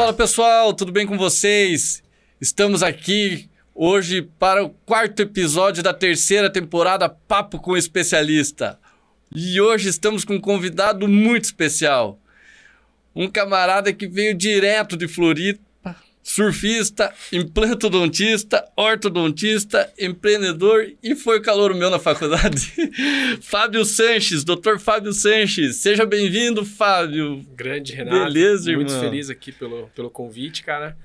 Fala pessoal, tudo bem com vocês? Estamos aqui hoje para o quarto episódio da terceira temporada Papo com Especialista. E hoje estamos com um convidado muito especial. Um camarada que veio direto de Floripa, surfista, implantodontista, ortodontista, empreendedor e foi calouro meu na faculdade. Fábio Sanches, Dr. Fábio Sanches. Seja bem-vindo, Fábio. Grande, Renato. Beleza, irmão? Muito feliz aqui pelo convite, cara.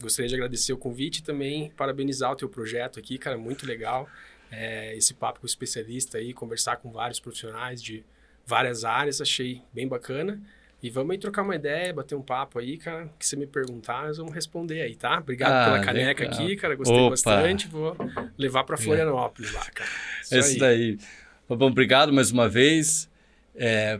Gostaria de agradecer o convite e também parabenizar o teu projeto aqui, cara, muito legal. Esse papo com o especialista aí, conversar com vários profissionais de várias áreas, achei bem bacana. E vamos aí trocar uma ideia, bater um papo aí, cara. Que você me perguntar, nós vamos responder aí, tá? Obrigado pela caneca legal. Aqui, cara. Gostei bastante. Vou levar para Florianópolis lá, cara. Isso daí. Bom, obrigado mais uma vez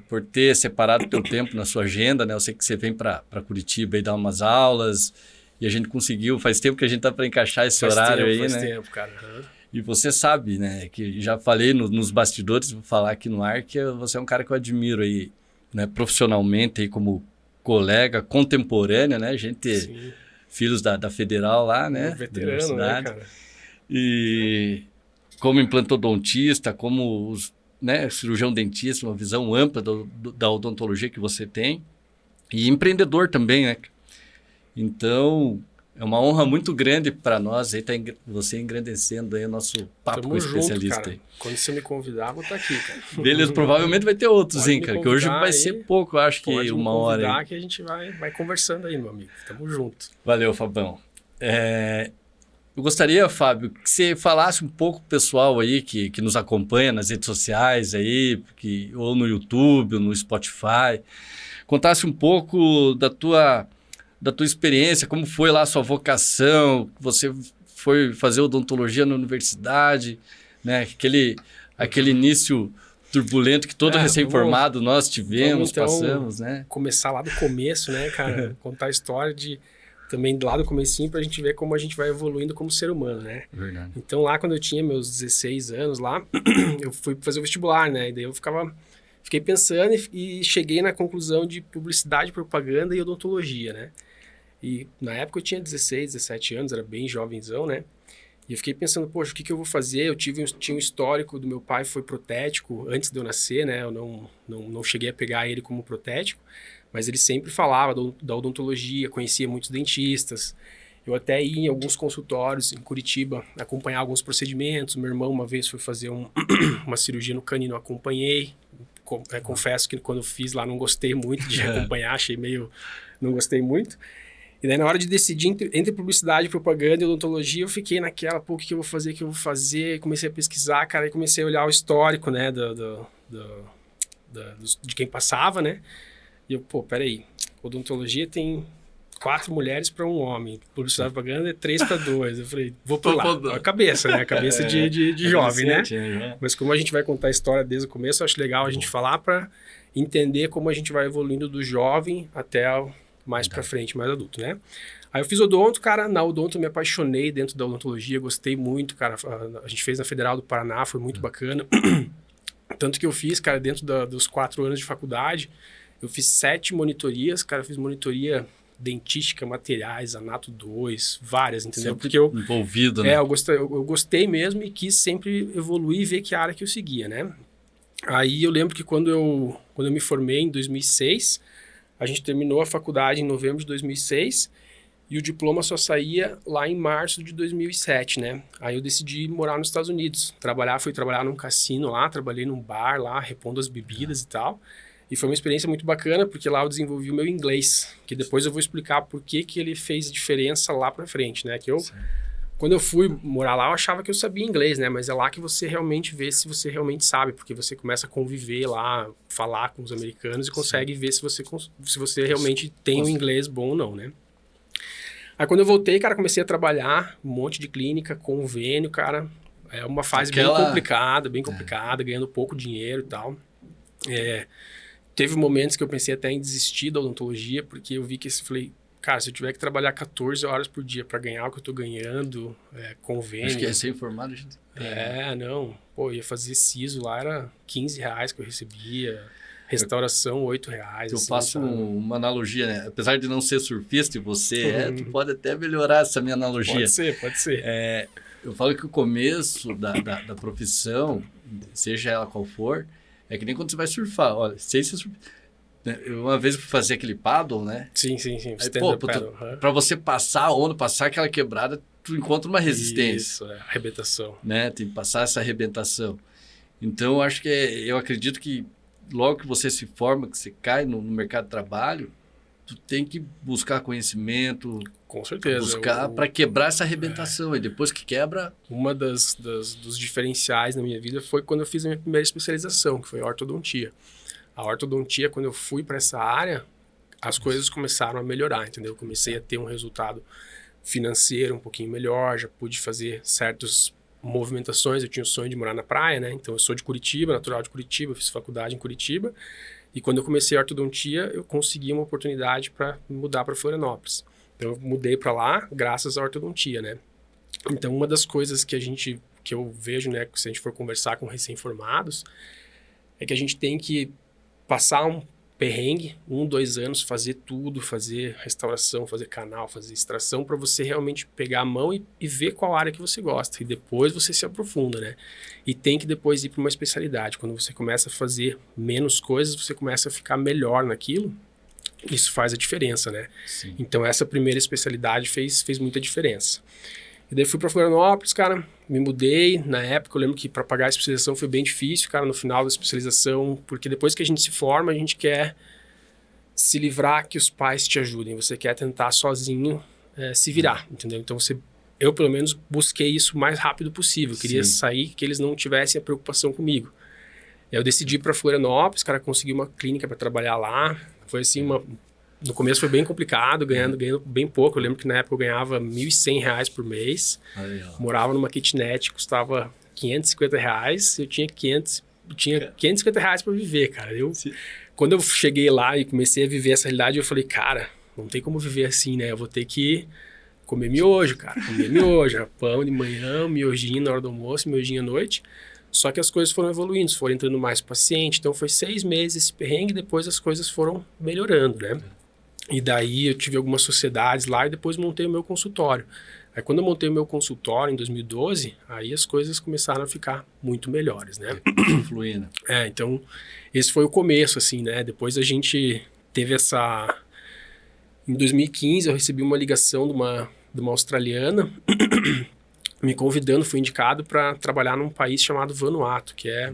por ter separado o teu tempo na sua agenda, né? Eu sei que você vem para Curitiba e dar umas aulas e a gente conseguiu. Faz tempo que a gente tá para encaixar esse horário aí, né? Faz tempo, cara. E você sabe, né? Que já falei nos bastidores, vou falar aqui no ar, que você é um cara que eu admiro aí. Né, profissionalmente aí como colega contemporâneo, né? Gente, sim. Filhos da Federal lá, né? Veterano, né, cara? E como implantodontista, como cirurgião dentista, uma visão ampla da odontologia que você tem. E empreendedor também, né? Então, é uma honra muito grande para nós aí você engrandecendo aí o nosso papo com o especialista. Cara. Quando você me convidar, vou estar aqui, cara. Beleza, provavelmente vai ter outros, hein, cara, que hoje vai ser pouco, eu acho que uma hora. Pode me convidar que a gente vai conversando aí, meu amigo. Tamo junto. Valeu, Fabão. Eu gostaria, Fábio, que você falasse um pouco pro pessoal aí que nos acompanha nas redes sociais aí, ou no YouTube, ou no Spotify, contasse um pouco da tua experiência, como foi lá a sua vocação, você foi fazer odontologia na universidade, né? Aquele início turbulento que todo recém-formado nós tivemos, então, passamos, né? Começar lá do começo, né, cara? Contar a história também lá do comecinho pra gente ver como a gente vai evoluindo como ser humano, né? Verdade. Então lá quando eu tinha meus 16 anos lá, eu fui fazer o vestibular, né? E daí eu fiquei pensando e cheguei na conclusão de publicidade, propaganda e odontologia, né? E na época eu tinha 16, 17 anos, era bem jovenzão, né? E eu fiquei pensando, poxa, o que eu vou fazer? Eu tinha um histórico do meu pai, foi protético antes de eu nascer, né? Eu não cheguei a pegar ele como protético, mas ele sempre falava da odontologia, conhecia muitos dentistas. Eu até ia em alguns consultórios em Curitiba acompanhar alguns procedimentos. Meu irmão uma vez foi fazer uma cirurgia no canino, eu acompanhei. Confesso que quando eu fiz lá não gostei muito de acompanhar, não gostei muito. E daí, na hora de decidir entre publicidade, propaganda e odontologia, eu fiquei naquela, o que eu vou fazer? Comecei a pesquisar, cara, e comecei a olhar o histórico, né, de quem passava, né? E eu, peraí, odontologia tem 4 mulheres para um homem, publicidade e propaganda é 3 para 2. Eu falei, vou pular. A cabeça, né? A cabeça de jovem, né? Mas como a gente vai contar a história desde o começo, eu acho legal a gente falar para entender como a gente vai evoluindo do jovem até mais pra frente, mais adulto, né? Aí eu fiz odonto, cara, na odonto eu me apaixonei dentro da odontologia, gostei muito, cara, a gente fez na Federal do Paraná, foi muito bacana, tanto que eu fiz, cara, dentro dos 4 anos de faculdade, eu fiz 7 monitorias, cara, eu fiz monitoria dentística, materiais, anato 2, várias, entendeu? Porque eu envolvido, né? Eu gostei mesmo e quis sempre evoluir e ver que área que eu seguia, né? Aí eu lembro que quando eu me formei em 2006, a gente terminou a faculdade em novembro de 2006 e o diploma só saía lá em março de 2007, né? Aí eu decidi morar nos Estados Unidos. Fui trabalhar num cassino lá, trabalhei num bar lá, repondo as bebidas e tal. E foi uma experiência muito bacana, porque lá eu desenvolvi o meu inglês, que depois eu vou explicar por que ele fez diferença lá pra frente, né? Quando eu fui morar lá, eu achava que eu sabia inglês, né? Mas é lá que você realmente vê se você realmente sabe, porque você começa a conviver lá, falar com os americanos e consegue ver se você realmente tem um inglês bom ou não, né? Aí quando eu voltei, cara, comecei a trabalhar, um monte de clínica, convênio, cara. É uma fase bem complicada, ganhando pouco dinheiro e tal. Teve momentos que eu pensei até em desistir da odontologia, porque eu vi falei, cara, se eu tiver que trabalhar 14 horas por dia para ganhar o que eu tô ganhando, convênio... Acho que é ser informado, gente. Não. Pô, ia fazer siso lá, era R$15 que eu recebia. Restauração, R$8. Eu assim, faço sabe? uma analogia, né? Apesar de não ser surfista e você tu pode até melhorar essa minha analogia. Pode ser. Eu falo que o começo da profissão, seja ela qual for, é que nem quando você vai surfar. Olha, sem ser surfista. Uma vez eu fui fazer aquele paddle, né? Sim. Aí, pra você passar a onda, passar aquela quebrada, tu encontra uma resistência. Isso, arrebentação. Né? Tem que passar essa arrebentação. Então, eu acredito que logo que você se forma, que você cai no mercado de trabalho, tu tem que buscar conhecimento, com certeza. Buscar para quebrar essa arrebentação. E depois que quebra... Uma dos diferenciais na minha vida foi quando eu fiz a minha primeira especialização, que foi a ortodontia. A ortodontia, quando eu fui para essa área, as coisas começaram a melhorar, entendeu? Eu comecei a ter um resultado financeiro um pouquinho melhor, já pude fazer certas movimentações. Eu tinha o sonho de morar na praia, né? Então eu sou de Curitiba, natural de Curitiba, fiz faculdade em Curitiba. E quando eu comecei a ortodontia, eu consegui uma oportunidade para mudar para Florianópolis. Então eu mudei para lá graças à ortodontia, né? Então uma das coisas que eu vejo, né, se a gente for conversar com recém-formados, é que a gente tem que passar um perrengue, 2 anos, fazer tudo, fazer restauração, fazer canal, fazer extração, para você realmente pegar a mão e ver qual área que você gosta. E depois você se aprofunda, né? E tem que depois ir para uma especialidade. Quando você começa a fazer menos coisas, você começa a ficar melhor naquilo. Isso faz a diferença, né? Sim. Então essa primeira especialidade fez muita diferença. E daí fui para Florianópolis, cara, me mudei. Na época eu lembro que para pagar a especialização foi bem difícil, cara, no final da especialização, porque depois que a gente se forma, a gente quer se livrar que os pais te ajudem, você quer tentar sozinho se virar, entendeu? Então eu pelo menos busquei isso o mais rápido possível, queria sair, que eles não tivessem a preocupação comigo. Eu decidi ir para Florianópolis, cara, consegui uma clínica para trabalhar lá, foi assim no começo foi bem complicado, ganhando bem pouco. Eu lembro que na época eu ganhava R$1.100 por mês. Morava numa kitnet, custava R$550. Eu tinha R$550 para viver, cara. Quando eu cheguei lá e comecei a viver essa realidade, eu falei, cara, não tem como viver assim, né? Eu vou ter que comer miojo, cara. Comer miojo, pão de manhã, miojinho na hora do almoço, miojinho à noite. Só que as coisas foram evoluindo, foram entrando mais paciente. Então foi 6 meses esse perrengue, depois as coisas foram melhorando, né? E daí eu tive algumas sociedades lá e depois montei o meu consultório. Aí quando eu montei o meu consultório em 2012, aí as coisas começaram a ficar muito melhores, né? Fluindo. Então esse foi o começo, assim, né? Depois a gente teve essa... Em 2015 eu recebi uma ligação de uma australiana me convidando, fui indicado para trabalhar num país chamado Vanuatu, que é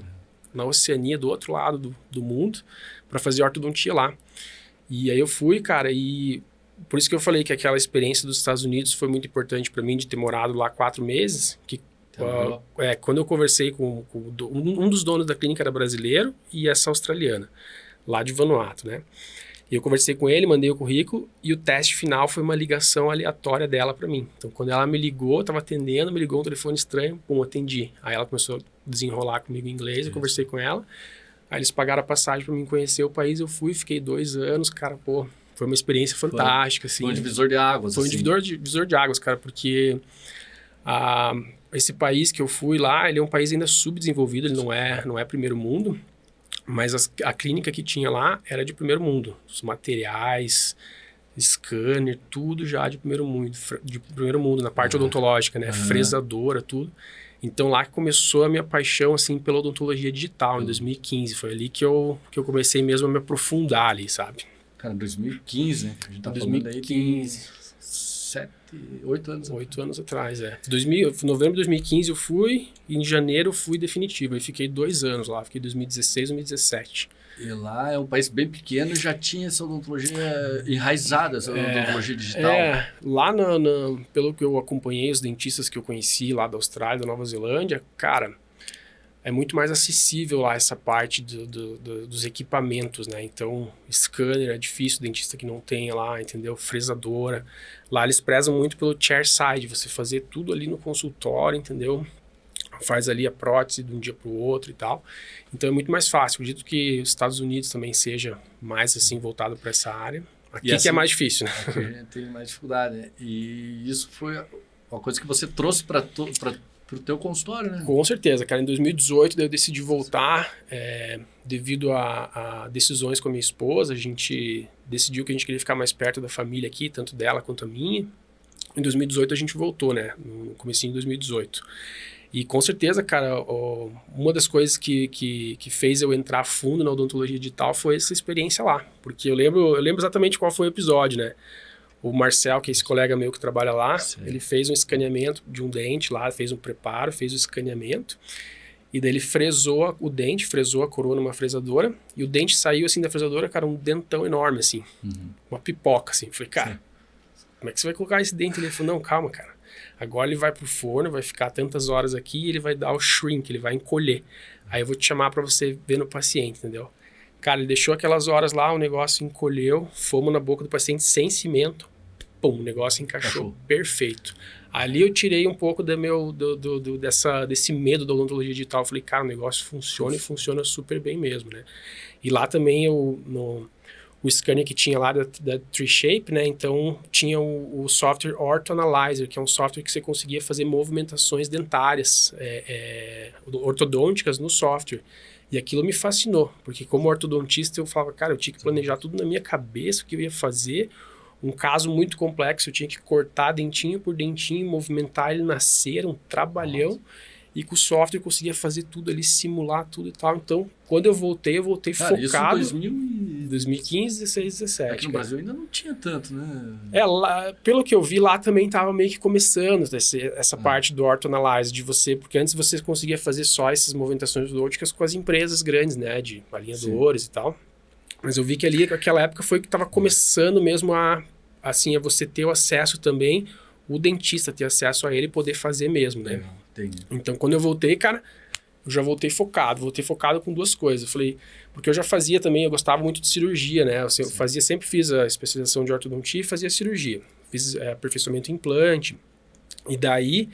na Oceania, do outro lado do mundo, para fazer ortodontia lá. E aí eu fui, cara, e por isso que eu falei que aquela experiência dos Estados Unidos foi muito importante para mim, de ter morado lá 4 meses, que quando eu conversei com um dos donos da clínica era brasileiro e essa australiana, lá de Vanuatu, né? E eu conversei com ele, mandei o currículo e o teste final foi uma ligação aleatória dela para mim. Então, quando ela me ligou, eu tava atendendo, me ligou um telefone estranho, atendi. Aí ela começou a desenrolar comigo em inglês, eu conversei com ela. Aí eles pagaram a passagem para mim conhecer o país, eu fui, fiquei 2 anos, cara, foi uma experiência fantástica, assim. Foi um divisor de águas, Foi um divisor de águas, cara, porque esse país que eu fui lá, ele é um país ainda subdesenvolvido, ele não é primeiro mundo, mas a clínica que tinha lá era de primeiro mundo. Os materiais, scanner, tudo já de primeiro mundo, na parte odontológica, né? Fresadora, tudo. Então lá que começou a minha paixão, assim, pela odontologia digital, em 2015. Foi ali que eu comecei mesmo a me aprofundar ali, sabe? Cara, 2015, né? A gente tá 2015. falando aí de 8 anos. 8 anos atrás, novembro de 2015 eu fui, e em janeiro eu fui definitivo. Aí fiquei 2 anos lá, fiquei 2016, 2017. E lá é um país bem pequeno e já tinha essa odontologia enraizada, essa odontologia digital. Lá pelo que eu acompanhei, os dentistas que eu conheci lá da Austrália, da Nova Zelândia, cara, é muito mais acessível lá essa parte dos equipamentos, né? Então, scanner é difícil, dentista que não tenha lá, entendeu? Fresadora. Lá eles prezam muito pelo chairside, você fazer tudo ali no consultório, entendeu? Faz ali a prótese de um dia para o outro e tal. Então é muito mais fácil. Acredito que os Estados Unidos também seja mais assim voltado para essa área. Aqui assim, que é mais difícil, né? Aqui a gente tem mais dificuldade, né? E isso foi uma coisa que você trouxe para Pro teu consultório, né? Com certeza, cara. Em 2018, daí eu decidi voltar devido a decisões com a minha esposa. A gente decidiu que a gente queria ficar mais perto da família aqui, tanto dela quanto a minha. Em 2018 a gente voltou, né? No comecinho de 2018. E com certeza, cara, uma das coisas que fez eu entrar fundo na odontologia digital foi essa experiência lá. Porque eu lembro exatamente qual foi o episódio, né? O Marcel, que é esse colega meu que trabalha lá, ele fez um escaneamento de um dente lá, fez um preparo, fez o escaneamento. E daí ele fresou o dente, fresou a coroa numa fresadora. E o dente saiu assim da fresadora, cara, um dentão enorme assim. Uma pipoca assim. Eu falei, cara, como é que você vai colocar esse dente? Ele falou, não, calma, cara. Agora ele vai pro forno, vai ficar tantas horas aqui e ele vai dar o shrink, ele vai encolher. Aí eu vou te chamar para você ver no paciente, entendeu? Cara, ele deixou aquelas horas lá, o negócio encolheu, fomos na boca do paciente sem cimento, pum, o negócio encaixou perfeito. Ali eu tirei um pouco desse medo da odontologia digital. Eu falei, cara, o negócio funciona e funciona super bem mesmo, né? E lá também o scanner que tinha lá da 3Shape, né? Então tinha o software Ortho Analyzer, que é um software que você conseguia fazer movimentações dentárias ortodônticas no software. E aquilo me fascinou, porque como ortodontista eu falava, cara, eu tinha que planejar tudo na minha cabeça, o que eu ia fazer. Um caso muito complexo, eu tinha que cortar dentinho por dentinho, movimentar ele na cera, um trabalhão. Nossa. E com o software eu conseguia fazer tudo ali, simular tudo e tal. Então, quando eu voltei cara, focado. Isso em 2015, 16, 17. Aqui no Brasil ainda não tinha tanto, né? Lá, pelo que eu vi, lá também estava meio que começando essa parte do Ortho Analyze de você, porque antes você conseguia fazer só essas movimentações ortodônticas com as empresas grandes, né? De alinhadores e tal. Mas eu vi que ali, naquela época, foi que estava começando mesmo a você ter o acesso também, o dentista ter acesso a ele e poder fazer mesmo, né? Entendi. Então, quando eu voltei, cara, eu já voltei focado com duas coisas. Eu falei, porque eu já fazia também, eu gostava muito de cirurgia, né? Eu sempre fiz a especialização de ortodontia e fazia cirurgia. Fiz aperfeiçoamento em implante. E daí,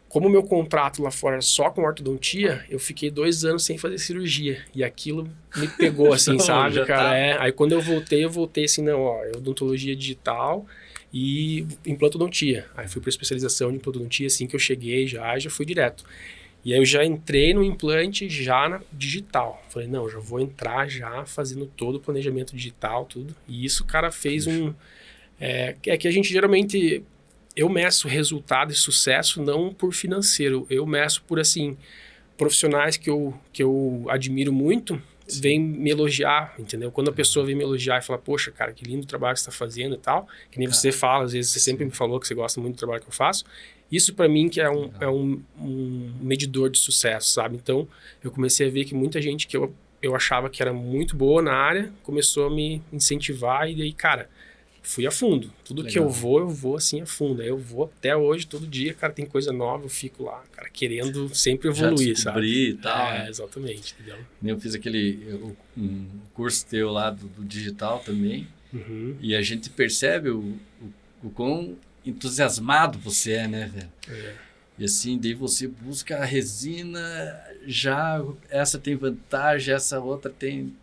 como o meu contrato lá fora era só com ortodontia, eu fiquei 2 anos sem fazer cirurgia. E aquilo me pegou, assim, então, sabe, cara? Aí quando eu voltei assim, não, ó, odontologia digital e implantodontia. Aí fui para especialização de implantodontia, assim que eu cheguei, já fui direto. E aí eu já entrei no implante já na digital. Falei, não, já vou entrar já fazendo todo o planejamento digital, tudo. E isso, cara, fez que a gente geralmente... Eu meço resultado e sucesso não por financeiro. Eu meço por, assim, profissionais que eu admiro muito, vêm me elogiar, entendeu? Quando a pessoa vem me elogiar e fala, poxa, cara, que lindo trabalho que você está fazendo e tal, que nem você fala, às vezes você sempre me falou que você gosta muito do trabalho que eu faço, isso para mim que é um medidor de sucesso, sabe? Então, eu comecei a ver que muita gente que eu achava que era muito boa na área, começou a me incentivar e daí, cara, fui a fundo. Tudo que eu vou assim a fundo. Aí eu vou até hoje, todo dia, cara, tem coisa nova, eu fico lá, cara, querendo sempre evoluir, descobrir, sabe? E tal. Exatamente, entendeu? Eu fiz um curso teu lá do digital também, e a gente percebe o quão entusiasmado você é, né, velho? E assim, daí você busca a resina, já essa tem vantagem, essa outra tem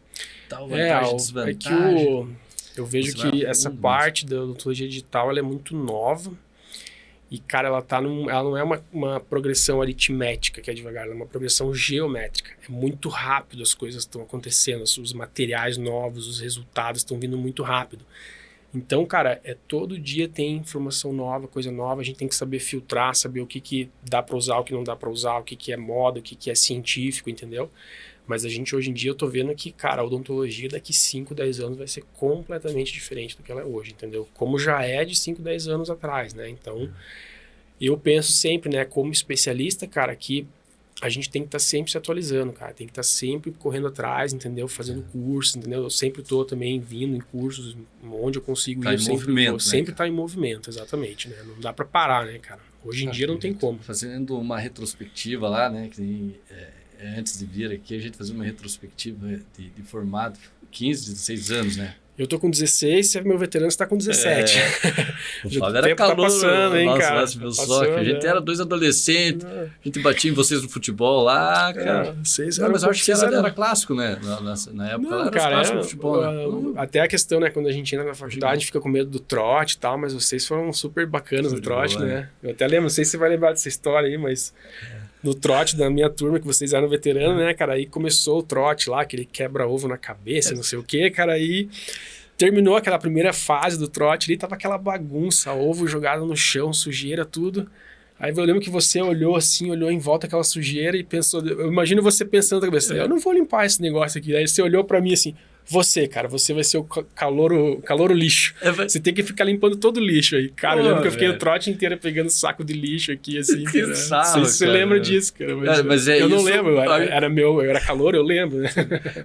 tal vantagem, desvantagem. Eu vejo que essa parte da odontologia digital ela é muito nova e, cara, ela não é uma progressão aritmética que é devagar, ela é uma progressão geométrica. É muito rápido as coisas estão acontecendo, os materiais novos, os resultados estão vindo muito rápido. Então, cara, todo dia tem informação nova, coisa nova, a gente tem que saber filtrar, saber o que dá para usar, o que não dá para usar, o que é moda, o que é científico, entendeu? Mas a gente, hoje em dia, eu tô vendo que, cara, a odontologia daqui 5, 10 anos vai ser completamente diferente do que ela é hoje, entendeu? Como já é de 5, 10 anos atrás, né? Então, eu penso sempre, né, como especialista, cara, que a gente tem que estar sempre se atualizando, cara. Tem que estar sempre correndo atrás, entendeu? Fazendo cursos, entendeu? Eu sempre tô também vindo em cursos onde eu consigo ir. Sempre tá em movimento, exatamente, né? Não dá pra parar, né, cara? Hoje em dia não tem como. Fazendo uma retrospectiva lá, né, que antes de vir aqui, a gente fazia uma retrospectiva de formado, 15, 16 anos, né? Eu tô com 16, você é meu veterano, você tá com 17. O Fábio era tempo tá calor, passando, hein, nossa, cara? nossa, meu Tá só, que a passando, gente era 2 adolescentes, a gente batia em vocês no futebol lá, cara. Vocês Não, eram mas eu acho que vocês era clássico, né? Na época Não, lá era cara, clássico no futebol, né? até a questão, né, quando a gente entra na faculdade, a gente fica com medo do trote e tal, mas vocês foram super bacanas no trote, bola, né? Eu até lembro, não sei se você vai lembrar dessa história aí, mas no trote da minha turma, que vocês eram veteranos, né, cara, aí começou o trote lá, aquele quebra-ovo na cabeça, não sei o quê, cara, aí terminou aquela primeira fase do trote ali, tava aquela bagunça, ovo jogado no chão, sujeira, tudo. Aí eu lembro que você olhou assim, olhou em volta aquela sujeira e pensou... Eu imagino você pensando na cabeça, eu não vou limpar esse negócio aqui. Aí você olhou pra mim assim, você, cara, você vai ser o calouro lixo. Você tem que ficar limpando todo o lixo aí. Cara, eu lembro que eu fiquei o trote inteiro pegando saco de lixo aqui, assim. Que cara. sarro, não sei se você lembra disso, cara. Mas é eu não isso, lembro, eu era calor, eu lembro, né?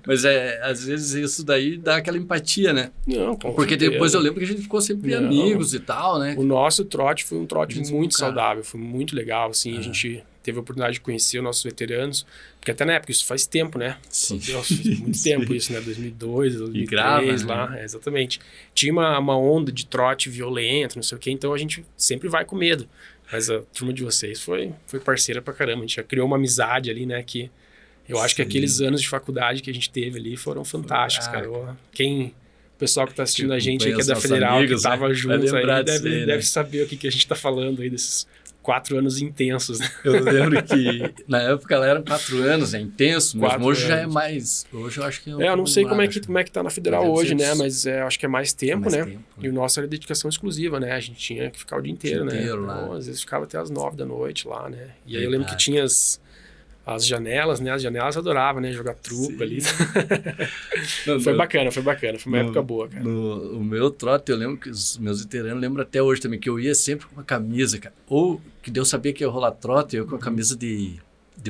Mas às vezes isso daí dá aquela empatia, né? Não, com Porque certeza. depois eu lembro que a gente ficou sempre amigos e tal, né? O nosso trote foi um trote Isso, muito cara. saudável, foi muito legal, assim, a gente teve a oportunidade de conhecer os nossos veteranos, porque até na época, isso faz tempo, né? Sim. Nossa, muito tempo isso, né? 2002, 2003, grava, lá, né? Exatamente. Tinha uma onda de trote violento, não sei o quê, então a gente sempre vai com medo. Mas a turma de vocês foi parceira pra caramba, a gente já criou uma amizade ali, né, que eu acho que aqueles anos de faculdade que a gente teve ali foram fantásticos, cara. O pessoal que tá assistindo a gente aí, que é da Federal, amigos, que tava né? junto aí, deve né? saber o que a gente tá falando aí desses 4 anos intensos, né? Eu lembro que na época ela era 4 anos, é intenso, mas 4 hoje já é anos. mais. Hoje eu acho que Eu não sei como é que tá na Federal Deve hoje, ser né? isso. Mas acho que é mais tempo, mais né? tempo, né? E o nosso era dedicação exclusiva, né? A gente tinha que ficar o dia inteiro, né? lá. Então, às vezes ficava até as 9 da noite lá, né? E aí eu Verdade. lembro que tinha as janelas, né? As janelas eu adorava, né? Jogar truco Sim. ali. Não, Foi bacana. Foi uma época boa, cara. O meu trote, eu lembro que os meus veteranos lembram até hoje também, que eu ia sempre com uma camisa, cara. Ou que eu sabia que ia rolar trote, eu com a camisa de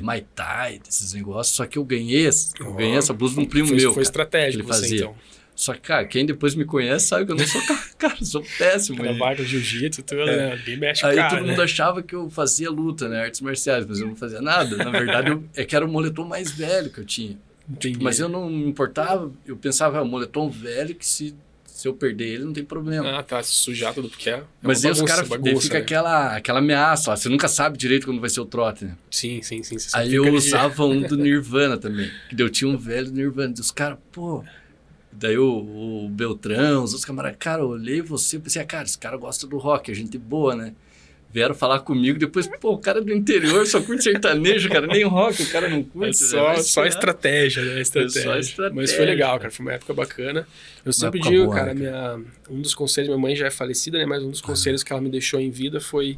Muay Thai, desses negócios. Só que eu ganhei essa blusa de um primo meu. Foi cara, estratégico que ele você, fazia. então. Só que, cara, quem depois me conhece sabe que eu não sou cara, eu sou péssimo. Cara, vai com jiu-jitsu, tudo, né? Ninguém mexe Aí com cara, todo mundo né? achava que eu fazia luta, né? Artes marciais, mas eu não fazia nada. Na verdade, é que era o moletom mais velho que eu tinha. Entendi. Mas eu não me importava, eu pensava, é um moletom velho que se eu perder ele não tem problema. Ah, tá, se sujar tudo porque é Mas uma aí os caras, fica né? aquela ameaça lá, você nunca sabe direito quando vai ser o trote, né? Sim. Você Aí fica eu ali- usava um do Nirvana também, que eu tinha um velho do Nirvana, e os caras, pô... Daí o Beltrão, os outros camaradas, cara, eu olhei você e pensei, cara, esse cara gosta do rock, é gente boa, né? Vieram falar comigo, depois, pô, o cara é do interior só curte sertanejo, cara, nem rock, o cara não É curte. só estratégia, né? Só estratégia. Mas foi legal, cara. Foi uma época bacana. Eu sempre época digo, boa, cara, né, um dos conselhos, minha mãe já é falecida, né? Mas um dos conselhos que ela me deixou em vida foi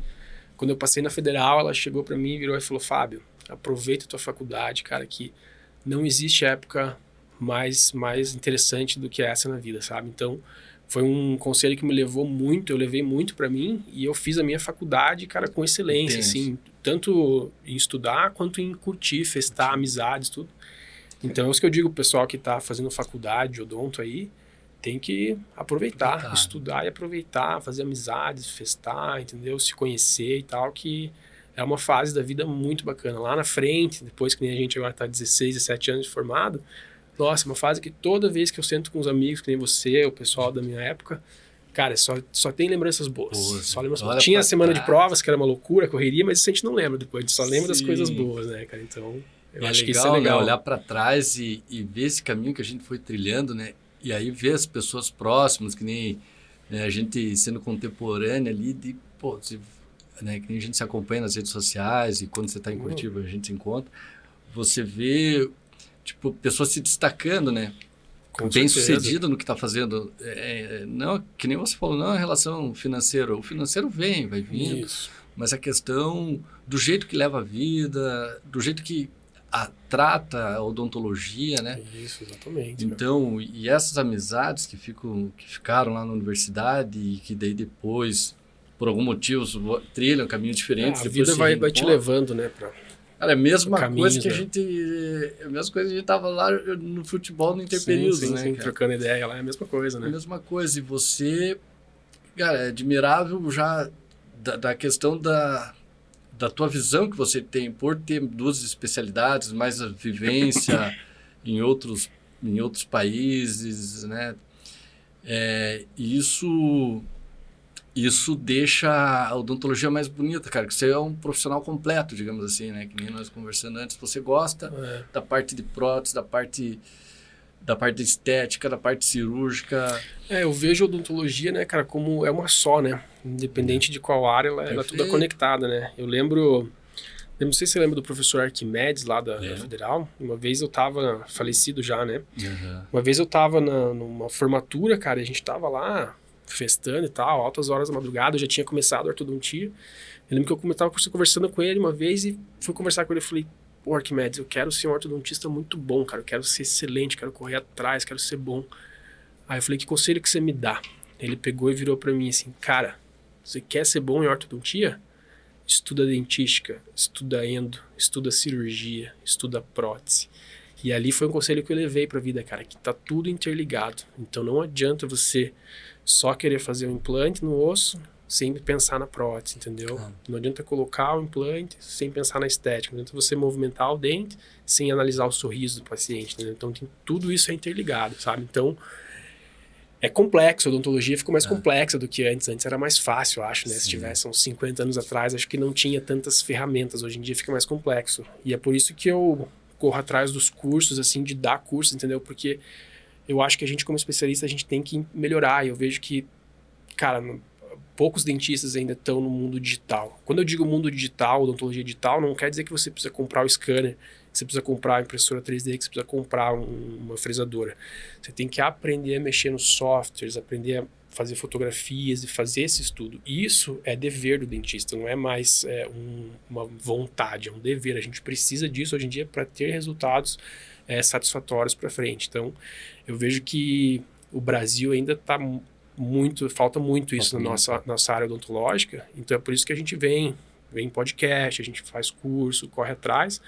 quando eu passei na Federal, ela chegou pra mim, virou e falou: Fábio, aproveita a tua faculdade, cara, que não existe época mais interessante do que essa na vida, sabe? Então, foi um conselho que me levou muito, eu levei muito pra mim e eu fiz a minha faculdade, cara, com excelência, Entendi. assim, tanto em estudar quanto em curtir, festar, amizades, tudo. Então, é isso que eu digo pro pessoal que tá fazendo faculdade, odonto aí, tem que aproveitar, estudar e aproveitar, fazer amizades, festar, entendeu? Se conhecer e tal, que é uma fase da vida muito bacana. Lá na frente, depois que nem a gente agora tá 16, 17 anos de formado, nossa, é uma fase que toda vez que eu sento com os amigos, que nem você, o pessoal da minha época, cara, só tem lembranças boas. Só lembranças boas. Tinha a semana de provas, que era uma loucura, correria, mas isso a gente não lembra depois, a gente só lembra das coisas boas, né, cara? Então, eu acho que isso é legal. Né? Olhar para trás e ver esse caminho que a gente foi trilhando, né? E aí ver as pessoas próximas, que nem a gente sendo contemporânea ali, né? Que nem a gente se acompanha nas redes sociais e quando você está em Curitiba a gente se encontra, você vê, tipo, pessoas se destacando, né? Bem sucedido no que está fazendo. Não, que nem você falou, não é relação financeira. O financeiro vai vindo. Isso. Mas a questão do jeito que leva a vida, do jeito que trata a odontologia, né? Isso, exatamente. Então, e essas amizades que ficaram lá na universidade e que daí depois, por algum motivo, trilham caminhos diferentes. A vida vai te levando, né? Cara, é a mesma caminhos, coisa que né? a gente... É a mesma coisa que a gente tava lá no futebol no interperíodo, sim, né? Sim, cara? trocando ideia lá, é a mesma coisa, né? É a mesma coisa. E você, cara, é admirável já da questão da tua visão que você tem por ter 2 especialidades, mais a vivência em outros países, né? Isso deixa a odontologia mais bonita, cara, que você é um profissional completo, digamos assim, né? Que nem nós conversando antes. Você gosta da parte de prótese, da parte estética, da parte cirúrgica. Eu vejo a odontologia, né, cara, como é uma só, né? Independente de qual área, ela tudo é conectada, né? Eu não sei se você lembra do professor Arquimedes, lá da Federal. Uma vez eu tava, falecido já, né? Uma vez eu tava numa formatura, cara, e a gente tava lá festando e tal, altas horas da madrugada, eu já tinha começado a ortodontia. Eu lembro que eu tava conversando com ele uma vez e fui conversar com ele e falei, pô, Arquimedes, eu quero ser um ortodontista muito bom, cara, eu quero ser excelente, quero correr atrás, quero ser bom. Aí eu falei, que conselho que você me dá? Ele pegou e virou pra mim assim, cara, você quer ser bom em ortodontia? Estuda dentística, estuda endo, estuda cirurgia, estuda prótese. E ali foi um conselho que eu levei pra vida, cara, que tá tudo interligado. Então não adianta você só querer fazer um implante no osso sem pensar na prótese, entendeu? Não adianta colocar o implante sem pensar na estética. Não adianta você movimentar o dente sem analisar o sorriso do paciente, entendeu? Então tudo isso é interligado, sabe? Então é complexo, a odontologia ficou mais complexa do que antes. Antes era mais fácil, eu acho, né? Sim. Se tivesse uns 50 anos atrás, acho que não tinha tantas ferramentas. Hoje em dia fica mais complexo. E é por isso que eu corro atrás dos cursos, assim, de dar cursos, entendeu? Porque eu acho que a gente, como especialista, a gente tem que melhorar. E eu vejo que, cara, poucos dentistas ainda estão no mundo digital. Quando eu digo mundo digital, odontologia digital, não quer dizer que você precisa comprar o scanner, que você precisa comprar a impressora 3D, que você precisa comprar uma fresadora. Você tem que aprender a mexer nos softwares, aprender a fazer fotografias e fazer esse estudo. Isso é dever do dentista, não é mais uma vontade, é um dever. A gente precisa disso hoje em dia para ter resultados satisfatórios para frente. Então, eu vejo que o Brasil ainda está falta muito isso na nossa área odontológica. Então, é por isso que a gente vem em podcast, a gente faz curso, corre atrás,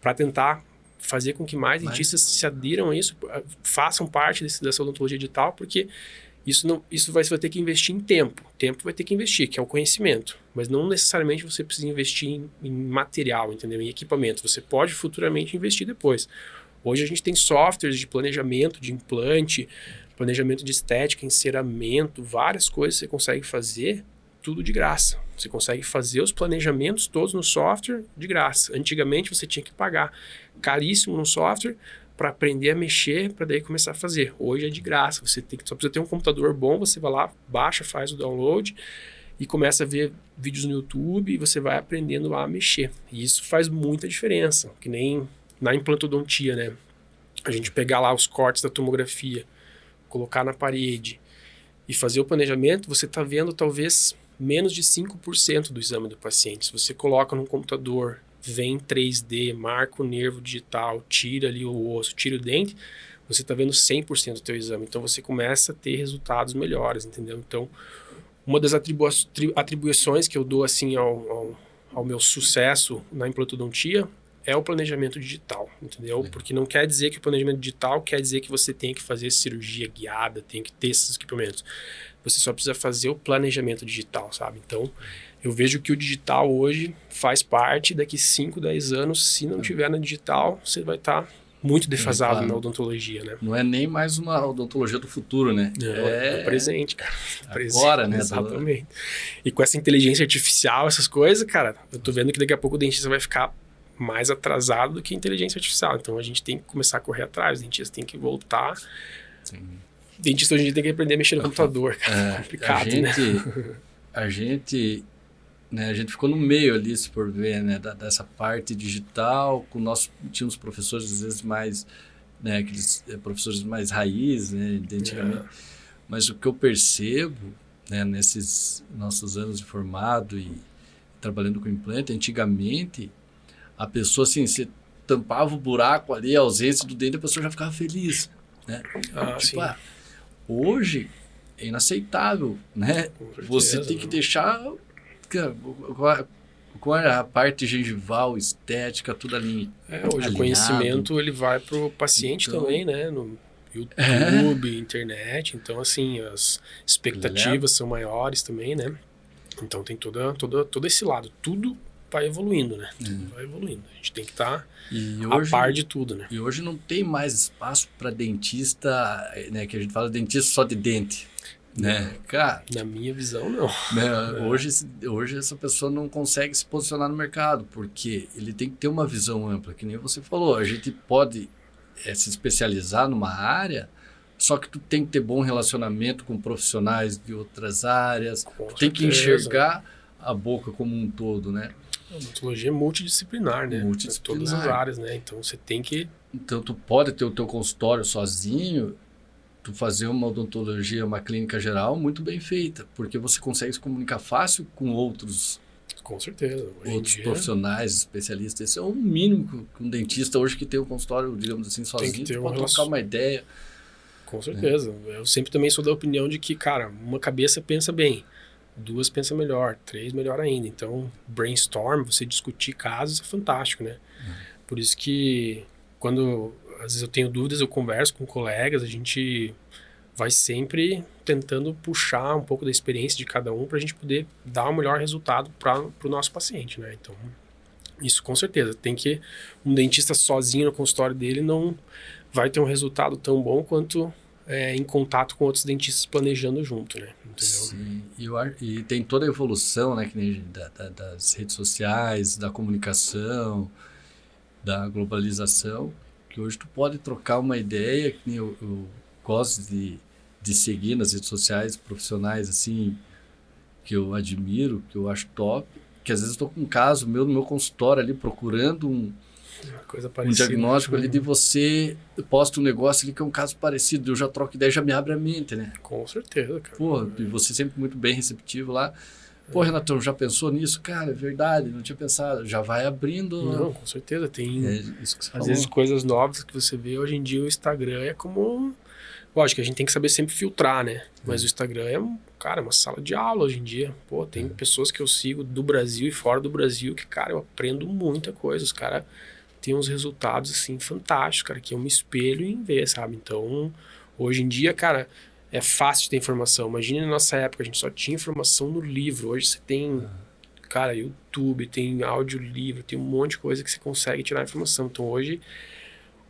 para tentar fazer com que mais dentistas se adiram a isso, façam parte dessa odontologia digital, porque você vai ter que investir em tempo. Tempo vai ter que investir, que é o conhecimento. Mas não necessariamente você precisa investir em material, entendeu? Em equipamento. Você pode futuramente investir depois. Hoje a gente tem softwares de planejamento, de implante, planejamento de estética, enceramento, várias coisas que você consegue fazer, tudo de graça. Você consegue fazer os planejamentos todos no software de graça. Antigamente você tinha que pagar caríssimo no software para aprender a mexer, para daí começar a fazer. Hoje é de graça. Você só precisa ter um computador bom, você vai lá, baixa, faz o download e começa a ver vídeos no YouTube e você vai aprendendo lá a mexer. E isso faz muita diferença, que nem na implantodontia, né? A gente pegar lá os cortes da tomografia, colocar na parede e fazer o planejamento, você está vendo talvez menos de 5% do exame do paciente. Se você coloca no computador, vem em 3D, marca o nervo digital, tira ali o osso, tira o dente, você está vendo 100% do teu exame. Então você começa a ter resultados melhores, entendeu? Então, uma das atribuições que eu dou assim ao meu sucesso na implantodontia é o planejamento digital, entendeu? Porque não quer dizer que o planejamento digital quer dizer que você tem que fazer cirurgia guiada, tem que ter esses equipamentos. Você só precisa fazer o planejamento digital, sabe? Então, eu vejo que o digital hoje faz parte, daqui 5, 10 anos, se não tiver na digital, você vai estar muito defasado na odontologia, né? Não é nem mais uma odontologia do futuro, né? É do presente, cara. Agora, né? Exatamente. E com essa inteligência artificial, essas coisas, cara, eu tô vendo que daqui a pouco o dentista vai ficar mais atrasado do que a inteligência artificial. Então, a gente tem que começar a correr atrás, o dentista tem que voltar. Sim. O dentista hoje em dia tem que aprender a mexer no computador, cara. É complicado, a gente ficou no meio ali, se por ver, né, dessa parte digital, tínhamos professores às vezes mais, né, aqueles professores mais raiz, né, de antigamente. Mas o que eu percebo, né, nesses nossos anos de formado e trabalhando com implante, antigamente, a pessoa, assim, você tampava o buraco ali, a ausência do dente, a pessoa já ficava feliz, né? Hoje é inaceitável, né? Você tem que deixar com a parte gengival, estética, tudo ali. Hoje alinhado. O conhecimento ele vai para o paciente também, né? No YouTube, internet. Então, assim, as expectativas são maiores também, né? Então tem todo esse lado. Tudo vai evoluindo, né? Vai evoluindo. A gente tem que estar a par de tudo, né? E hoje não tem mais espaço para dentista, né? Que a gente fala dentista só de dente, né? Cara, na minha visão, não. Né, hoje essa pessoa não consegue se posicionar no mercado, porque ele tem que ter uma visão ampla, que nem você falou. A gente pode se especializar numa área, só que tu tem que ter bom relacionamento com profissionais de outras áreas, tem que enxergar a boca como um todo, né? A odontologia é multidisciplinar, né? Multidisciplinar. Todas as áreas, né? Então você tem que... Então tu pode ter o teu consultório sozinho, tu fazer uma odontologia, uma clínica geral muito bem feita, porque você consegue se comunicar fácil com outros... Com certeza. Outros profissionais, especialistas. Esse é o mínimo que um dentista hoje que tem um consultório, digamos assim, sozinho, pode trocar uma ideia. Com certeza. Eu sempre também sou da opinião de que, cara, uma cabeça pensa bem, 2 pensa melhor, 3 melhor ainda. Então, brainstorm, você discutir casos é fantástico, né? Por isso que quando às vezes eu tenho dúvidas, eu converso com colegas, a gente vai sempre tentando puxar um pouco da experiência de cada um para a gente poder dar o melhor resultado para o nosso paciente, né? Então, isso com certeza. Tem que um dentista sozinho no consultório dele não vai ter um resultado tão bom quanto em contato com outros dentistas planejando junto, né? Entendeu? Sim, e tem toda a evolução, né, que nem das redes sociais, da comunicação, da globalização, que hoje tu pode trocar uma ideia, que nem eu gosto de seguir nas redes sociais profissionais, assim, que eu admiro, que eu acho top, que às vezes eu estou com um caso meu no meu consultório ali, procurando um diagnóstico ali de você, posta um negócio ali que é um caso parecido, eu já troco ideia, já me abre a mente, né? Com certeza, cara. Pô, e você sempre muito bem receptivo lá. Pô, Renatão, já pensou nisso? Cara, é verdade, não tinha pensado. Já vai abrindo... Não, com certeza. Tem, isso que você às falou. vezes, coisas novas que você vê hoje em dia, o Instagram é como... Lógico, a gente tem que saber sempre filtrar, né? Mas o Instagram é, cara, uma sala de aula hoje em dia. Pô, tem pessoas que eu sigo do Brasil e fora do Brasil que, cara, eu aprendo muita coisa. Os caras têm uns resultados, assim, fantásticos, cara, que eu me espelho em ver, sabe? Então, hoje em dia, cara, é fácil de ter informação. Imagina na nossa época, a gente só tinha informação no livro. Hoje você tem, cara, YouTube, tem audiolivro, tem um monte de coisa que você consegue tirar informação. Então, hoje...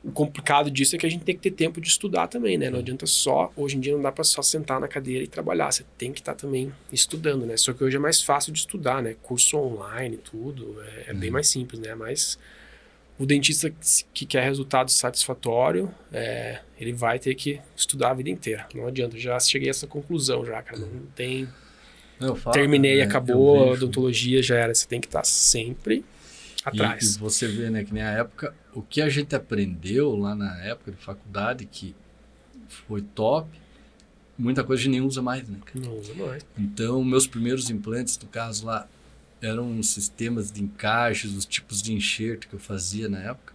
O complicado disso é que a gente tem que ter tempo de estudar também, né? Não adianta só... Hoje em dia não dá para só sentar na cadeira e trabalhar. Você tem que estar também estudando, né? Só que hoje é mais fácil de estudar, né? Curso online, tudo. É bem mais simples, né? Mas o dentista que quer resultado satisfatório, ele vai ter que estudar a vida inteira. Não adianta. Já cheguei a essa conclusão já, cara. Não tem... Terminei, acabou a odontologia, já era. Você tem que estar sempre... atrás. E você vê, né, que nem a época, o que a gente aprendeu lá na época de faculdade, que foi top, muita coisa a gente nem usa mais, né? Não usa mais. Então, meus primeiros implantes, no caso lá, eram sistemas de encaixes, os tipos de enxerto que eu fazia na época.